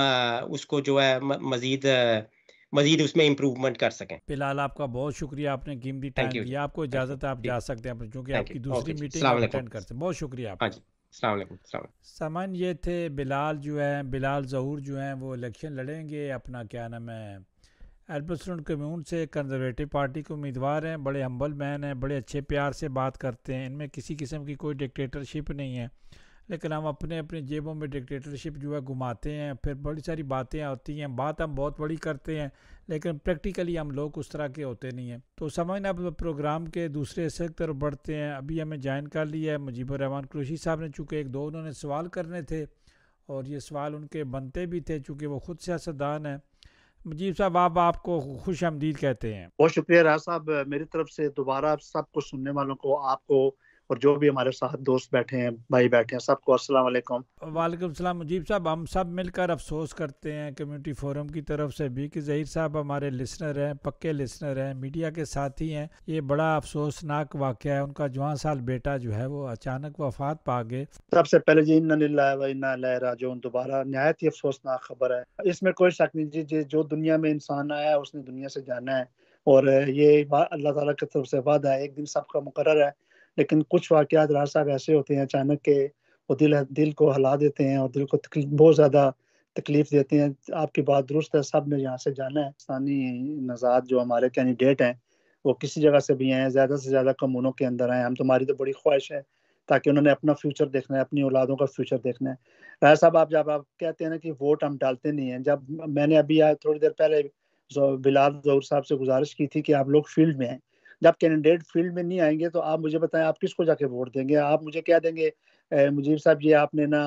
उसको जो है मज़ीद उसमें इम्प्रूवमेंट कर सकें। बिलाल, आपका बहुत शुक्रिया, आपने कीमती थैंक टाइम यू जी, दिया। आपको थैंक यू इजाज़त है, आप जी, जा सकते हैं, क्योंकि थैंक आपकी यू। दूसरी ओके जी, मीटिंग अस्सलाम आप वालेकुम। अटेंड करते हैं। बहुत शुक्रिया हाँ आपका। जी, अस्सलाम वालेकुम। अस्सलाम वालेकुम। सामान ये थे बिलाल जो है, बिलाल ज़हूर जो हैं, वो इलेक्शन लड़ेंगे, अपना क्या नाम है, एल्बर्स्टोन कम्यून से, कंजर्वेटिव पार्टी के उम्मीदवार हैं। बड़े हम्बल मैन हैं, बड़े अच्छे प्यार से बात करते हैं, इनमें किसी किस्म की कोई डिक्टेटरशिप नहीं है। लेकिन हम अपने अपने जेबों में डिक्टेटरशिप जो है घुमाते हैं, फिर बड़ी सारी बातें होती हैं, बात हम बहुत बड़ी करते हैं, लेकिन प्रैक्टिकली हम लोग उस तरह के होते नहीं हैं। तो समझना, अब प्रोग्राम के दूसरे हिस्से की तरफ बढ़ते हैं। अभी हमें ज्वाइन कर लिया है मुजीबुर रहमान कुरैशी साहब ने, चूँकि एक दो उन्होंने सवाल करने थे, और ये सवाल उनके बनते भी थे चूँकि वो ख़ुद सियासतदान है। मुजीब साहब, आपको खुश आमदीद कहते हैं। बहुत शुक्रिया राज साहब, मेरी तरफ से दोबारा सबको, सुनने वालों को, आपको और जो भी हमारे साथ दोस्त बैठे हैं, भाई बैठे हैं, सबको अस्सलाम वालेकुम। वालेकुम सलाम मुजीब साहब। हम सब मिलकर अफसोस करते हैं कम्युनिटी फोरम की तरफ से भी कि ज़हीर साहब हमारे लिसनर हैं, पक्के लिसनर हैं, मीडिया के साथी हैं। ये बड़ा अफसोसनाक वाक़या है, उनका जवान साल बेटा जो है वो अचानक वफात पा गए। सबसे पहले जी इन्ना लिल्लाहि व इन्ना इलैहि राजिऊन, दोबारा नहायत ही अफसोसनाक खबर है, इसमें कोई शक नहीं जी। जो दुनिया में इंसान आया है उसने दुनिया से जाना है, और ये अल्लाह ताला की तरफ से वादा है, एक दिन सबका मुकर्रर है। लेकिन कुछ वाक़यात राज साहब ऐसे होते हैं अचानक के, वो दिल को हिला देते हैं और दिल को बहुत ज़्यादा तकलीफ देते हैं। आपकी बात दुरुस्त है, सब ने यहाँ से जाना है। पाकिस्तानी नज़ात जो हमारे कैंडिडेट हैं वो किसी जगह से भी आए, ज़्यादा से ज़्यादा कम्यूनों के अंदर आए। हम तुम्हारी तो बड़ी ख्वाहिश है, ताकि उन्होंने अपना फ्यूचर देखना है, अपनी औलादों का फ्यूचर देखना है। राय साहब, जब आप कहते हैं ना कि वोट हम डालते नहीं हैं, जब मैंने अभी थोड़ी देर पहले बिलाल ज़हूर साहब से गुजारिश की थी कि आप लोग फील्ड में आए, जब कैंडिडेट फील्ड में नहीं आएंगे तो आप मुझे बताएं आप किसको जाके वोट देंगे? आप मुझे क्या देंगे, मुजीब साहब ये आपने ना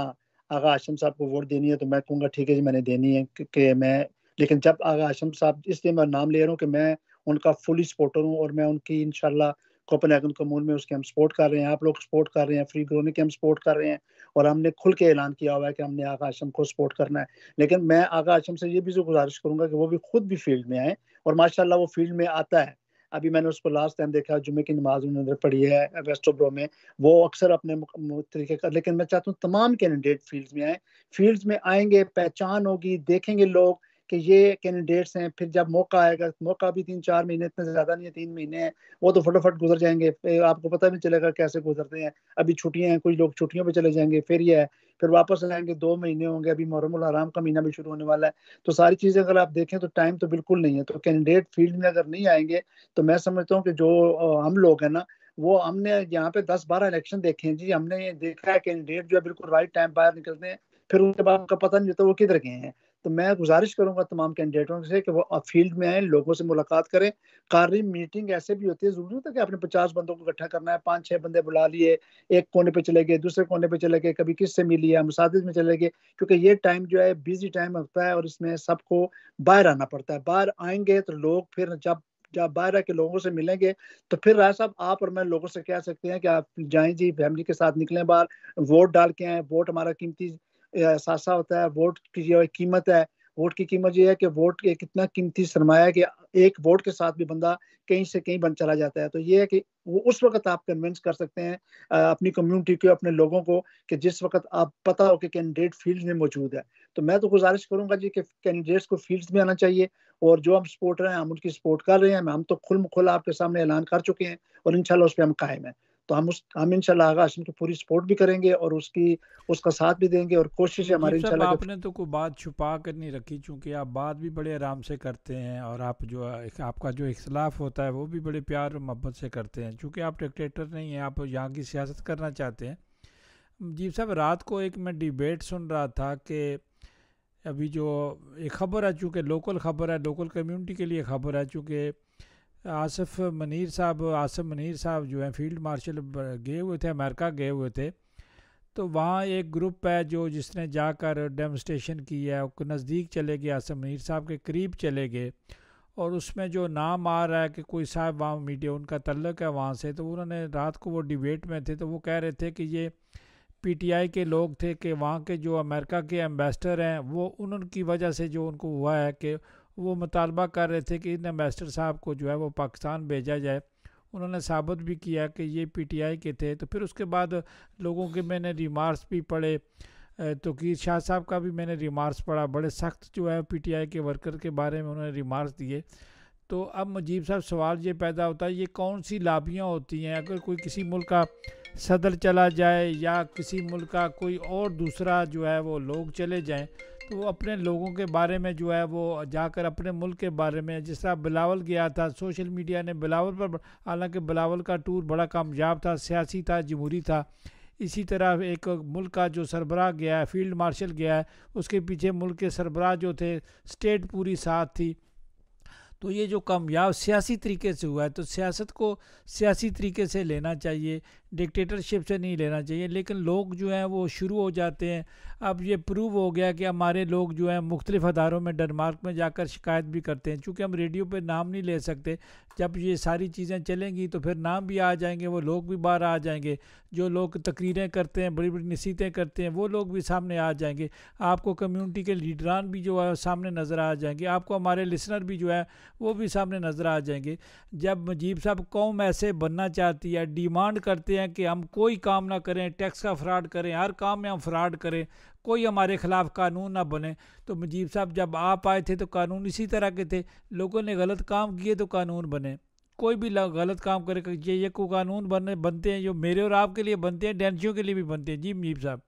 आगा हाशिम साहब को वोट देनी है, तो मैं कहूँगा ठीक है जी मैंने देनी है कि मैं, लेकिन जब आगा हाशिम साहब, इसलिए मैं नाम ले रहा हूँ कि मैं उनका फुली सपोर्टर हूँ और मैं उनकी इंशाल्लाह कोपेनहेगन कम्यून में उसके हम सपोर्ट कर रहे हैं, आप लोग सपोर्ट कर रहे हैं, फ्री ग्रोनी के हम सपोर्ट कर रहे हैं, और हमने खुल के ऐलान किया हुआ है कि हमने आगा हाशिम को सपोर्ट करना है। लेकिन मैं आगा हाशिम से ये भी गुजारिश करूंगा कि वो भी खुद भी फील्ड में आए, और माशाल्लाह वो फील्ड में आता है। अभी मैंने उसको लास्ट टाइम देखा, जुम्मे की नमाज उन्होंने पढ़ी है वेस्टब्रो में, वो अक्सर अपने तरीके का। लेकिन मैं चाहता हूँ तमाम कैंडिडेट फील्ड्स में आए, फील्ड्स में आएंगे, पहचान होगी, देखेंगे लोग कि ये कैंडिडेट्स हैं। फिर जब मौका आएगा, मौका भी 3-4 महीने इतने ज़्यादा नहीं है, 3 महीने हैं, वो तो फटाफट गुजर जाएंगे, आपको पता भी चलेगा कैसे गुजरते हैं। अभी छुट्टियां हैं, कुछ लोग छुट्टियों पे चले जाएंगे, फिर ये है, फिर वापस आएंगे, 2 महीने होंगे, अभी मुहर्रम हराम का महीना भी शुरू होने वाला है। तो सारी चीज़ें अगर आप देखें तो टाइम तो बिल्कुल नहीं है। तो कैंडिडेट फील्ड में अगर नहीं आएंगे तो मैं समझता हूँ कि जो हम लोग हैं ना, वो हमने यहाँ पे 10-12 इलेक्शन देखे हैं जी, हमने देखा है कैंडिडेट जो है बिल्कुल राइट टाइम बाहर निकलते हैं, फिर उनके बाद उनका पता नहीं होता वो किधर गए हैं। तो मैं गुजारिश करूंगा तमाम कैंडिडेटों से कि वो फील्ड में आए, लोगों से मुलाकात करें। कार्य मीटिंग ऐसे भी होती है, जरूरी होता है कि आपने 50 बंदों को इकट्ठा करना है, 5-6 बंदे बुला लिए, एक कोने पे चले गए, दूसरे कोने पे चले गए, कभी किससे मिल लिया, मसाजिद में चले गए, क्योंकि ये टाइम जो है बिजी टाइम होता है और इसमें सबको बाहर आना पड़ता है। बाहर आएंगे तो लोग फिर जब जब बाहर के लोगों से मिलेंगे तो फिर राय साहब आप और मैं लोगों से कह सकते हैं कि आप जाएं जी, फैमिली के साथ निकलें बाहर, वोट डाल के आए। वोट हमारा कीमती सासा होता है, वोट की जो कीमत है, वोट की कीमत ये है कि वोट एक कितना कीमती सरमाया है कि एक वोट के साथ भी बंदा कहीं से कहीं बन चला जाता है। तो ये है कि वो उस वक्त आप कन्विंस कर सकते हैं अपनी कम्युनिटी को, अपने लोगों को, कि जिस वक्त आप पता हो कि कैंडिडेट फील्ड में मौजूद है। तो मैं तो गुजारिश करूंगा जी कि कैंडिडेट्स को फील्ड में आना चाहिए, और जो हम सपोर्टर हैं हम उनकी सपोर्ट कर रहे हैं, हम तो खुल आपके सामने ऐलान कर चुके हैं और इंशाल्लाह उस पर हम कायम हैं। तो हम इंशाल्लाह आगा हाशिम की पूरी सपोर्ट भी करेंगे और उसका साथ भी देंगे, और कोशिश है हमारी मुजीब साहब इंशाल्लाह। आपने तो कोई बात छुपा कर नहीं रखी, चूँकि आप बात भी बड़े आराम से करते हैं और आप जो आपका जो इख्तलाफ होता है वो भी बड़े प्यार और मोहब्बत से करते हैं। चूँकि आप डिक्टेटर नहीं हैं, आप यहाँ की सियासत करना चाहते हैं। मुजीब साहब, रात को एक मैं डिबेट सुन रहा था कि अभी जो एक ख़बर है, चूँकि लोकल ख़बर है, लोकल कम्युनिटी के लिए ख़बर है, चूँकि आसिफ मनीर साहब जो हैं फील्ड मार्शल गए हुए थे, अमेरिका गए हुए थे। तो वहाँ एक ग्रुप है जो जिसने जाकर डेमोस्ट्रेशन की है, नज़दीक चले गए, आसिफ मनीर साहब के करीब चले गए, और उसमें जो नाम आ रहा है कि कोई साहब वहाँ मीडिया उनका तल्लक है वहाँ से, तो उन्होंने रात को वो डिबेट में थे तो वो कह रहे थे कि ये पीटीआई के लोग थे, कि वहाँ के जो अमेरिका के एम्बेसडर हैं वो उनकी वजह से जो उनको हुआ है कि वो मुतालबा कर रहे थे कि इन एम्बेसडर साहब को जो है वो पाकिस्तान भेजा जाए। उन्होंने साबित भी किया कि ये पीटीआई के थे। तो फिर उसके बाद लोगों के मैंने रिमार्क्स भी पढ़े, तौकीर शाह साहब का भी मैंने रिमार्क्स पढ़ा, बड़े सख्त जो है पीटीआई के वर्कर के बारे में उन्होंने रिमार्क्स दिए। तो अब मुजीब साहब सवाल ये पैदा होता है, ये कौन सी लाबियाँ होती हैं? अगर कोई किसी मुल्क का सदर चला जाए या किसी मुल्क का कोई और दूसरा जो है वो लोग चले जाएं, तो वो अपने लोगों के बारे में जो है वो जाकर अपने मुल्क के बारे में, जिस तरह बिलावल गया था, सोशल मीडिया ने बिलावल पर, हालांकि बिलावल का टूर बड़ा कामयाब था, सियासी था, जमहूरी था, इसी तरह एक मुल्क का जो सरबराह गया है, फील्ड मार्शल गया है, उसके पीछे मुल्क के सरबराह जो थे, स्टेट पूरी साथ थी। तो ये जो कामयाब सियासी तरीके से हुआ है, तो सियासत को सियासी तरीके से लेना चाहिए, डिक्टेटरशिप से नहीं लेना चाहिए, लेकिन लोग जो हैं वो शुरू हो जाते हैं। अब ये प्रूव हो गया कि हमारे लोग जो हैं मुख्तलिफ अदारों में डेनमार्क में जाकर शिकायत भी करते हैं। चूँकि हम रेडियो पे नाम नहीं ले सकते, जब ये सारी चीज़ें चलेंगी तो फिर नाम भी आ जाएंगे, वो लोग भी बाहर आ जाएंगे, जो लोग तकरीरें करते हैं, बड़ी बड़ी नसीहतें करते हैं, वो लोग भी सामने आ जाएंगे। आपको कम्युनिटी के लीडरान भी जो है सामने नज़र आ जाएंगे, आपको हमारे लिसनर भी जो है वो भी सामने नज़र आ जाएंगे। जब मुजीब साहब कौम ऐसे बनना चाहती है, डिमांड करते हैं कि हम कोई काम ना करें, टैक्स का फ्रॉड करें, हर काम में हम फ्रॉड करें, कोई हमारे ख़िलाफ़ कानून ना बने, तो मुजीब साहब जब आप आए थे तो कानून इसी तरह के थे। लोगों ने गलत काम किए तो कानून बने। कोई भी गलत काम करे, ये को कानून बनते हैं जो मेरे और आपके लिए बनते हैं, डेंसियों के लिए भी बनते हैं। जी मुजीब साहब।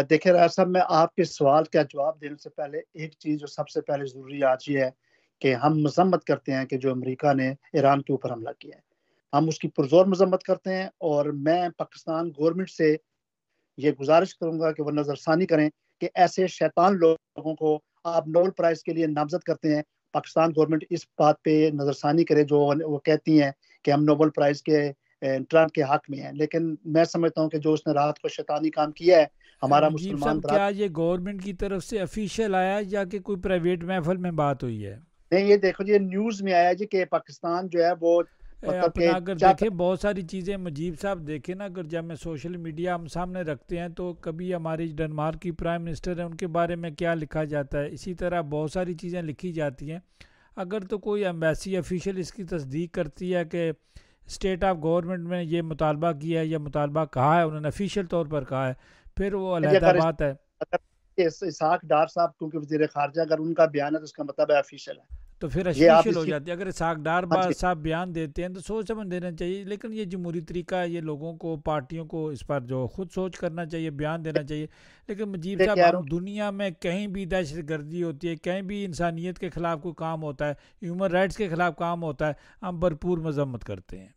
देखिए राज साहब, मैं आपके सवाल का जवाब देने से पहले एक चीज़ जो सबसे पहले ज़रूरी आज ये है कि हम मजम्मत करते हैं कि जो अमेरिका ने ईरान के ऊपर हमला किया है, हम उसकी पुरजोर मजम्मत करते हैं। और मैं पाकिस्तान गवर्नमेंट से ये गुजारिश करूंगा कि वो नज़रसानी करें कि ऐसे शैतान लोगों को आप नोबेल प्राइज़ के लिए नामजद करते हैं। पाकिस्तान गवर्नमेंट इस बात पे नज़रसानी करे जो वो कहती हैं कि हम नोबेल प्राइज़ के ट्रम्प के हक में हैं, लेकिन मैं समझता हूँ कि जो उसने रात को शैतानी काम किया है हमारा मुजीब मुसलमान साहब, क्या ये गवर्नमेंट की तरफ से ऑफिशियल आया या कि कोई प्राइवेट महफल में बात हुई है? नहीं, ये देखो जी, न्यूज़ में आया जी कि पाकिस्तान जो है वो मतलब अपना कि अगर देखें बहुत सारी चीज़ें मुजीब साहब देखें ना, अगर जब मैं सोशल मीडिया हम सामने रखते हैं तो कभी हमारी डेनमार्क की प्राइम मिनिस्टर है उनके बारे में क्या लिखा जाता है, इसी तरह बहुत सारी चीज़ें लिखी जाती हैं। अगर तो कोई एम्बेसी ऑफिशियल इसकी तस्दीक करती है कि स्टेट ऑफ गवर्नमेंट में ये मुतालबा किया है या मुतालबा कहा है, उन्होंने ऑफिशियल तौर पर कहा है, फिर वो अलहदा बात है। अगर इसहाक डार साहब क्योंकि वज़ीर ख़ारजा अगर उनका बयान है तो उसका मतलब है ऑफिशियल है, तो फिर ये आप ऑफिशियल हो इसकी। जाती है। अगर सागदार हाँ जी, साहब बयान देते हैं तो सोच समझ देना चाहिए, लेकिन ये जमहूरी तरीका है, ये लोगों को पार्टियों को इस पर जो खुद सोच करना चाहिए, बयान देना चाहिए। लेकिन मुजीब ये साहब, कह रहा हम हूँ। दुनिया में कहीं भी दहशत गर्दी होती है, कहीं भी इंसानियत के ख़िलाफ़ कोई काम होता है, ह्यूमन राइट्स के ख़िलाफ़ काम होता है, हम भरपूर मजम्मत करते हैं।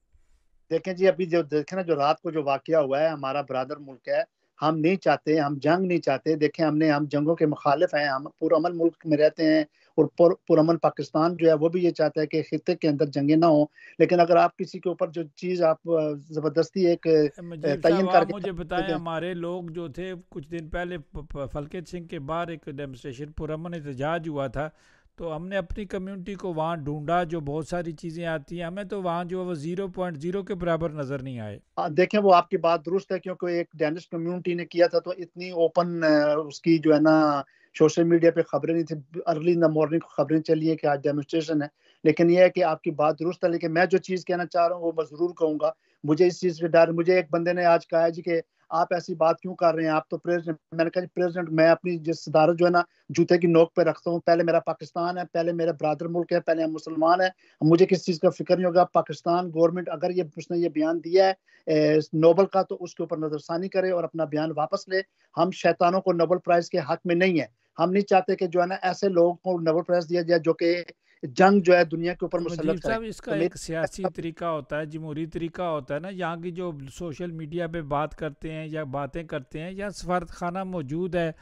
देखें जी, अभी जो देखें ना, जो रात को जो वाकया हुआ है, हमारा ब्रादर मुल्क है, हम नहीं चाहते, हम जंग नहीं चाहते। देखें, हम जंगों के मुखालिफ हैं, हम पुरअमन मुल्क में रहते हैं और पुरअमन पाकिस्तान जो है वो भी ये चाहता है कि खित्ते के अंदर जंगें ना हो। लेकिन अगर आप किसी के ऊपर जो चीज़ आप ज़बरदस्ती एक मुजीब तयन साहब, आप करके मुझे बताएं, हमारे लोग जो थे कुछ दिन पहले फलकेत सिंह के बाहर एक डेमोस्ट्रेशन पुरअमन एहतजाज हुआ था, तो हमने अपनी कम्युनिटी को वहाँ ढूंढा, जो बहुत सारी चीज़ें आती हैं, हमें तो वहाँ जो है वो 0.0 के बराबर नज़र नहीं आए। देखें, वो आपकी बात दुरुस्त है क्योंकि एक डेनिश कम्युनिटी ने किया था तो इतनी ओपन उसकी जो है ना सोशल मीडिया पे खबरें नहीं थी। अर्ली इन द मॉर्निंग खबरें चली है कि आज डेमोस्ट्रेशन है। लेकिन यह है कि आपकी बात दुरुस्त है, लेकिन मैं जो चीज़ कहना चाह रहा हूँ वो मैं ज़रूर कहूँगा। मुझे इस चीज़ से डर, मुझे एक बंदे ने आज कहा है जी कि आप ऐसी बात क्यों कर रहे हैं, आप तो प्रेसिडेंट। मैंने कहा प्रेसिडेंट, मैं अपनी जिस सदारत जो है ना जूते की नोक पे रखता हूँ। पहले मेरा पाकिस्तान है, पहले मेरा ब्रादर मुल्क है, पहले हम मुसलमान है, मुझे किस चीज़ का फिक्र नहीं होगा। पाकिस्तान गवर्नमेंट अगर ये उसने ये बयान दिया है नोबल का तो उसके ऊपर नजरसानी करे और अपना बयान वापस ले। हम शैतानों को नोबल प्राइज के हक में नहीं है। हम नहीं चाहते कि जो है ना ऐसे लोगों को नोबल प्राइज दिया जाए जो कि जंग जो है दुनिया के ऊपर मुजीब मुसल्लत करे। साहब, इसका तो एक मेरी सियासी तरीका होता है, जमहूरी तरीका होता है ना, यहाँ की जो सोशल मीडिया पे बात करते हैं या बातें करते हैं, या सफारत खाना मौजूद है,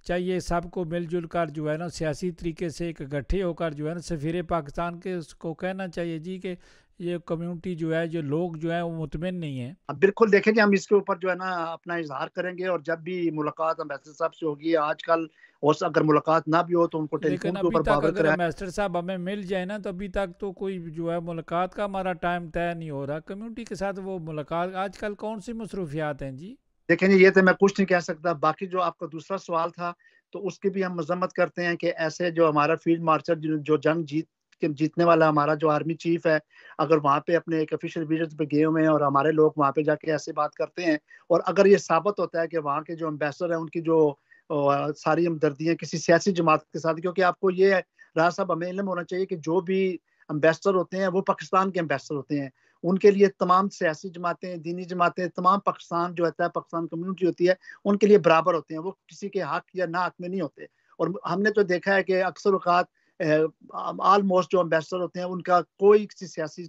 चाहिए सबको मिलजुल कर जो है ना सियासी तरीके से एक इकट्ठे होकर जो है ना सफ़ीर पाकिस्तान के उसको कहना चाहिए जी कि ये कम्युनिटी जो है, जो लोग जो है वो मुतमिन नहीं है। अब बिल्कुल देखें जी, हम इसके ऊपर जो है ना अपना इजहार करेंगे और जब भी मुलाकात अम्बेसडर साहब से होगी आजकल, और अगर मुलाकात ना भी हो तो उनको लेकिन टेलीफोन के अभी ऊपर तक बाबर अगर कराए। एम्बेसडर साहब हमें मिल जाए ना, तो अभी तक तो कोई जो है मुलाकात का हमारा टाइम तय नहीं हो रहा कम्युनिटी के साथ। वो मुलाकात आजकल कौन सी मसरूफियात हैं जी? देखें जी, ये तो मैं कुछ नहीं कह सकता। बाकी जो आपका दूसरा सवाल था तो उसकी भी हम मजम्मत करते हैं कि ऐसे जो हमारा फील्ड मार्शल जो जंग जीतने वाला हमारा जो आर्मी चीफ है, अगर वहाँ पे अपने एक ऑफिशियल विजिट पे गए हुए हैं और हमारे लोग वहाँ पे जाके ऐसे बात करते हैं, और अगर ये साबित होता है कि वहाँ के जो एम्बेसडर है उनकी जो सारी हमदर्दियाँ किसी सियासी जमात के साथ, क्योंकि आपको ये राज साहब हमें इल्म होना चाहिए कि जो भी एम्बेसडर होते हैं वो पाकिस्तान के एम्बेसडर होते हैं। उनके लिए तमाम सियासी जमातें, दीनी जमातें, तमाम पाकिस्तान जो होता है, पाकिस्तान कम्युनिटी होती है, उनके लिए बराबर होते हैं। वो किसी के हक या ना हक में नहीं होते। और हमने तो देखा है कि अक्सर औकात ऑलमोस्ट जो एम्बेसडर होते हैं उनका कोई किसी सियासी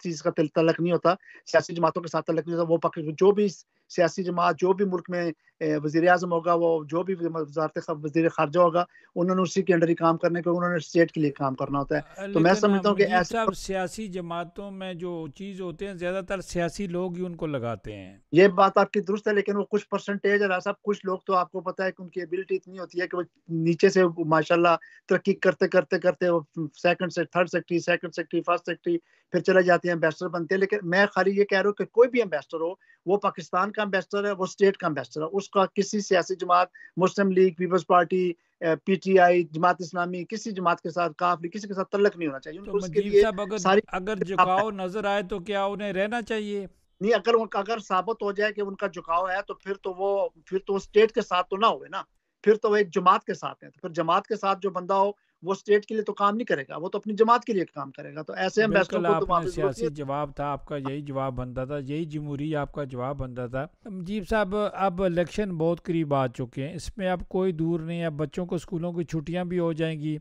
चीज का तलक नहीं होता, सियासी जमातों के साथ तलक नहीं होता। वो जो भी सियासी जमात जो भी मुल्क में वज़ीर आज़म होगा, वो जो भी वज़ीर ख़ारजा होगा, उन्होंने उसी के अंडर ही काम करने को, उन्होंने स्टेट के लिए काम करना होता है। तो मैं समझता हूँ कि ऐसे साहब सियासी जमातों में जो चीज़ होते हैं ज़्यादातर सियासी लोग ही उनको लगाते हैं। ये बात आपकी दुरुस्त है, लेकिन वो कुछ परसेंटेज है साहब, कुछ लोग तो आपको पता है कि उनकी एबिलिटी इतनी होती है कि वो नीचे से माशाल्लाह तरक्की करते करते करते वो सेकंड से third secretary, second secretary, first secretary, फिर चले जाते हैं, एम्बेसडर बनते हैं। लेकिन मैं खाली ये कह रहा हूँ कि कोई भी एम्बेसडर हो, वो पाकिस्तान का एम्बेसडर है, वो स्टेट का एम्बेसडर है, उसका किसी सियासी जमात, मुस्लिम league, peoples party, PTI, Jamaat Islami, किसी जमात के साथ, काफली, किसी के साथ तल्लक नहीं होना चाहिए। तो मजीद साहब अगर झुकाव नजर आए तो क्या उन्हें रहना चाहिए? नहीं, अगर साबित हो जाए कि उनका झुकाव है, तो फिर तो स्टेट के साथ तो ना हुए ना, फिर तो वो एक जमात के साथ है। तो फिर जमात के साथ जो बंदा हो वो स्टेट के लिए तो काम नहीं करेगा, वो तो अपनी जमात के लिए काम करेगा। तो ऐसे एम्बेसडर को तो वापस सियासी जवाब था आपका, यही जवाब बनता था, यही जमहूरी आपका जवाब बनता था। मुजीब साहब अब इलेक्शन बहुत करीब आ चुके हैं, इसमें अब कोई दूर नहीं है, बच्चों को स्कूलों की छुट्टियाँ भी हो जाएंगी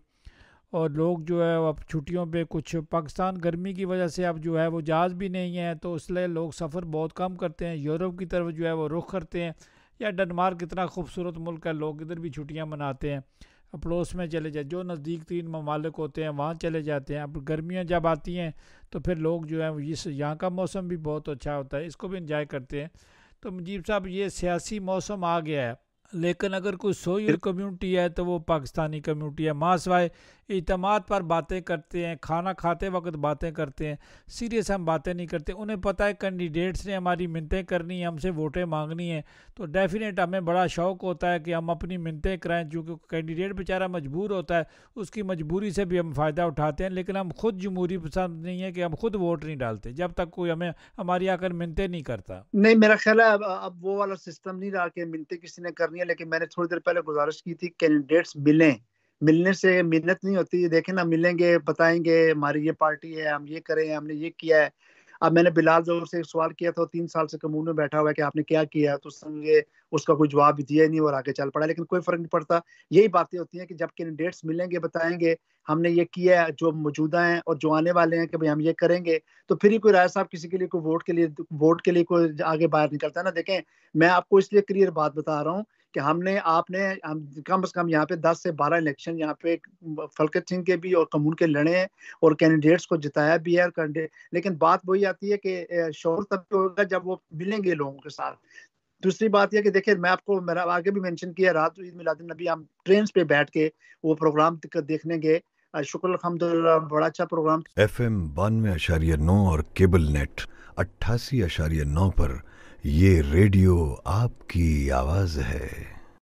और लोग जो है अब छुट्टियों पे, कुछ पाकिस्तान गर्मी की वजह से अब जो है वो जहाज़ भी नहीं है, तो इसलिए लोग सफ़र बहुत कम करते हैं, यूरोप की तरफ जो है वो रुख करते हैं, या डेनमार्क इतना खूबसूरत मुल्क है, लोग इधर भी छुट्टियां मनाते हैं, पड़ोस में चले जाए, जो नज़दीक 3 ममालिक होते हैं वहाँ चले जाते हैं। अब गर्मियाँ जब आती हैं तो फिर लोग जो है इस यहाँ का मौसम भी बहुत अच्छा होता है, इसको भी इंजॉय करते हैं। तो मुजीब साहब ये सियासी मौसम आ गया है, लेकिन अगर कोई सोशल कम्यूनिटी है तो वो पाकिस्तानी कम्यूनिटी है, मासवाए इतमाद पर बातें करते हैं, खाना खाते वक्त बातें करते हैं, सीरियस हम बातें नहीं करते। उन्हें पता है कैंडिडेट्स ने हमारी मिन्नतें करनी है, हमसे वोटें मांगनी है, तो डेफिनेट हमें बड़ा शौक़ होता है कि हम अपनी मिन्नतें कराएं, क्योंकि कैंडिडेट बेचारा मजबूर होता है, उसकी मजबूरी से भी हम फ़ायदा उठाते हैं। लेकिन हम खुद जमहूरी पसंद नहीं है कि हम खुद वोट नहीं डालते जब तक कोई हमें हमारी आकर मिन्नतें नहीं करता। नहीं, मेरा ख्याल है अब वो वाला सिस्टम नहीं रहा कि मिन्नतें किसी ने करनी है। लेकिन मैंने थोड़ी देर पहले गुजारिश की थी, कैंडिडेट्स मिलें, मिलने से मिन्नत नहीं होती। देखें ना, मिलेंगे, बताएंगे हमारी ये पार्टी है, हम ये करें, हमने ये किया है। अब मैंने बिलाल जोर से एक सवाल किया था, 3 साल से कमून में बैठा हुआ है कि आपने क्या किया, तो उसने उसका कोई जवाब दिया नहीं और आगे चल पड़ा। लेकिन कोई फर्क नहीं पड़ता। यही बातें होती हैं कि जब कैंडिडेट्स मिलेंगे, बताएंगे हमने ये किया है, जो मौजूदा हैं और जो आने वाले हैं कि भाई हम ये करेंगे, तो फिर ही कोई राय साहब किसी के लिए कोई वोट के लिए कोई आगे बाहर निकलता है ना। देखें, मैं आपको इसलिए क्लियर बात बता रहा हूँ कि हम कम से कम यहाँ पे 10 से 12 इलेक्शन यहाँ पे फलकत सिंह के भी और कमून के लड़े हैं और कैंडिडेट्स को जिताया भी है। लेकिन बात वही आती है कि शोर तब होगा जब वो मिलेंगे लोगों के साथ। दूसरी बात यह कि देखिए, मैं आपको मेरा आगे भी मेंशन किया, रात ईद मिलादुन नबी हम ट्रेन पे बैठ के वो प्रोग्राम देखने गए। शुक्र अल्हम्दुलिल्लाह, बड़ा अच्छा प्रोग्राम। FM 92.9 और केबल नेट 88.9 पर ये रेडियो आपकी आवाज है।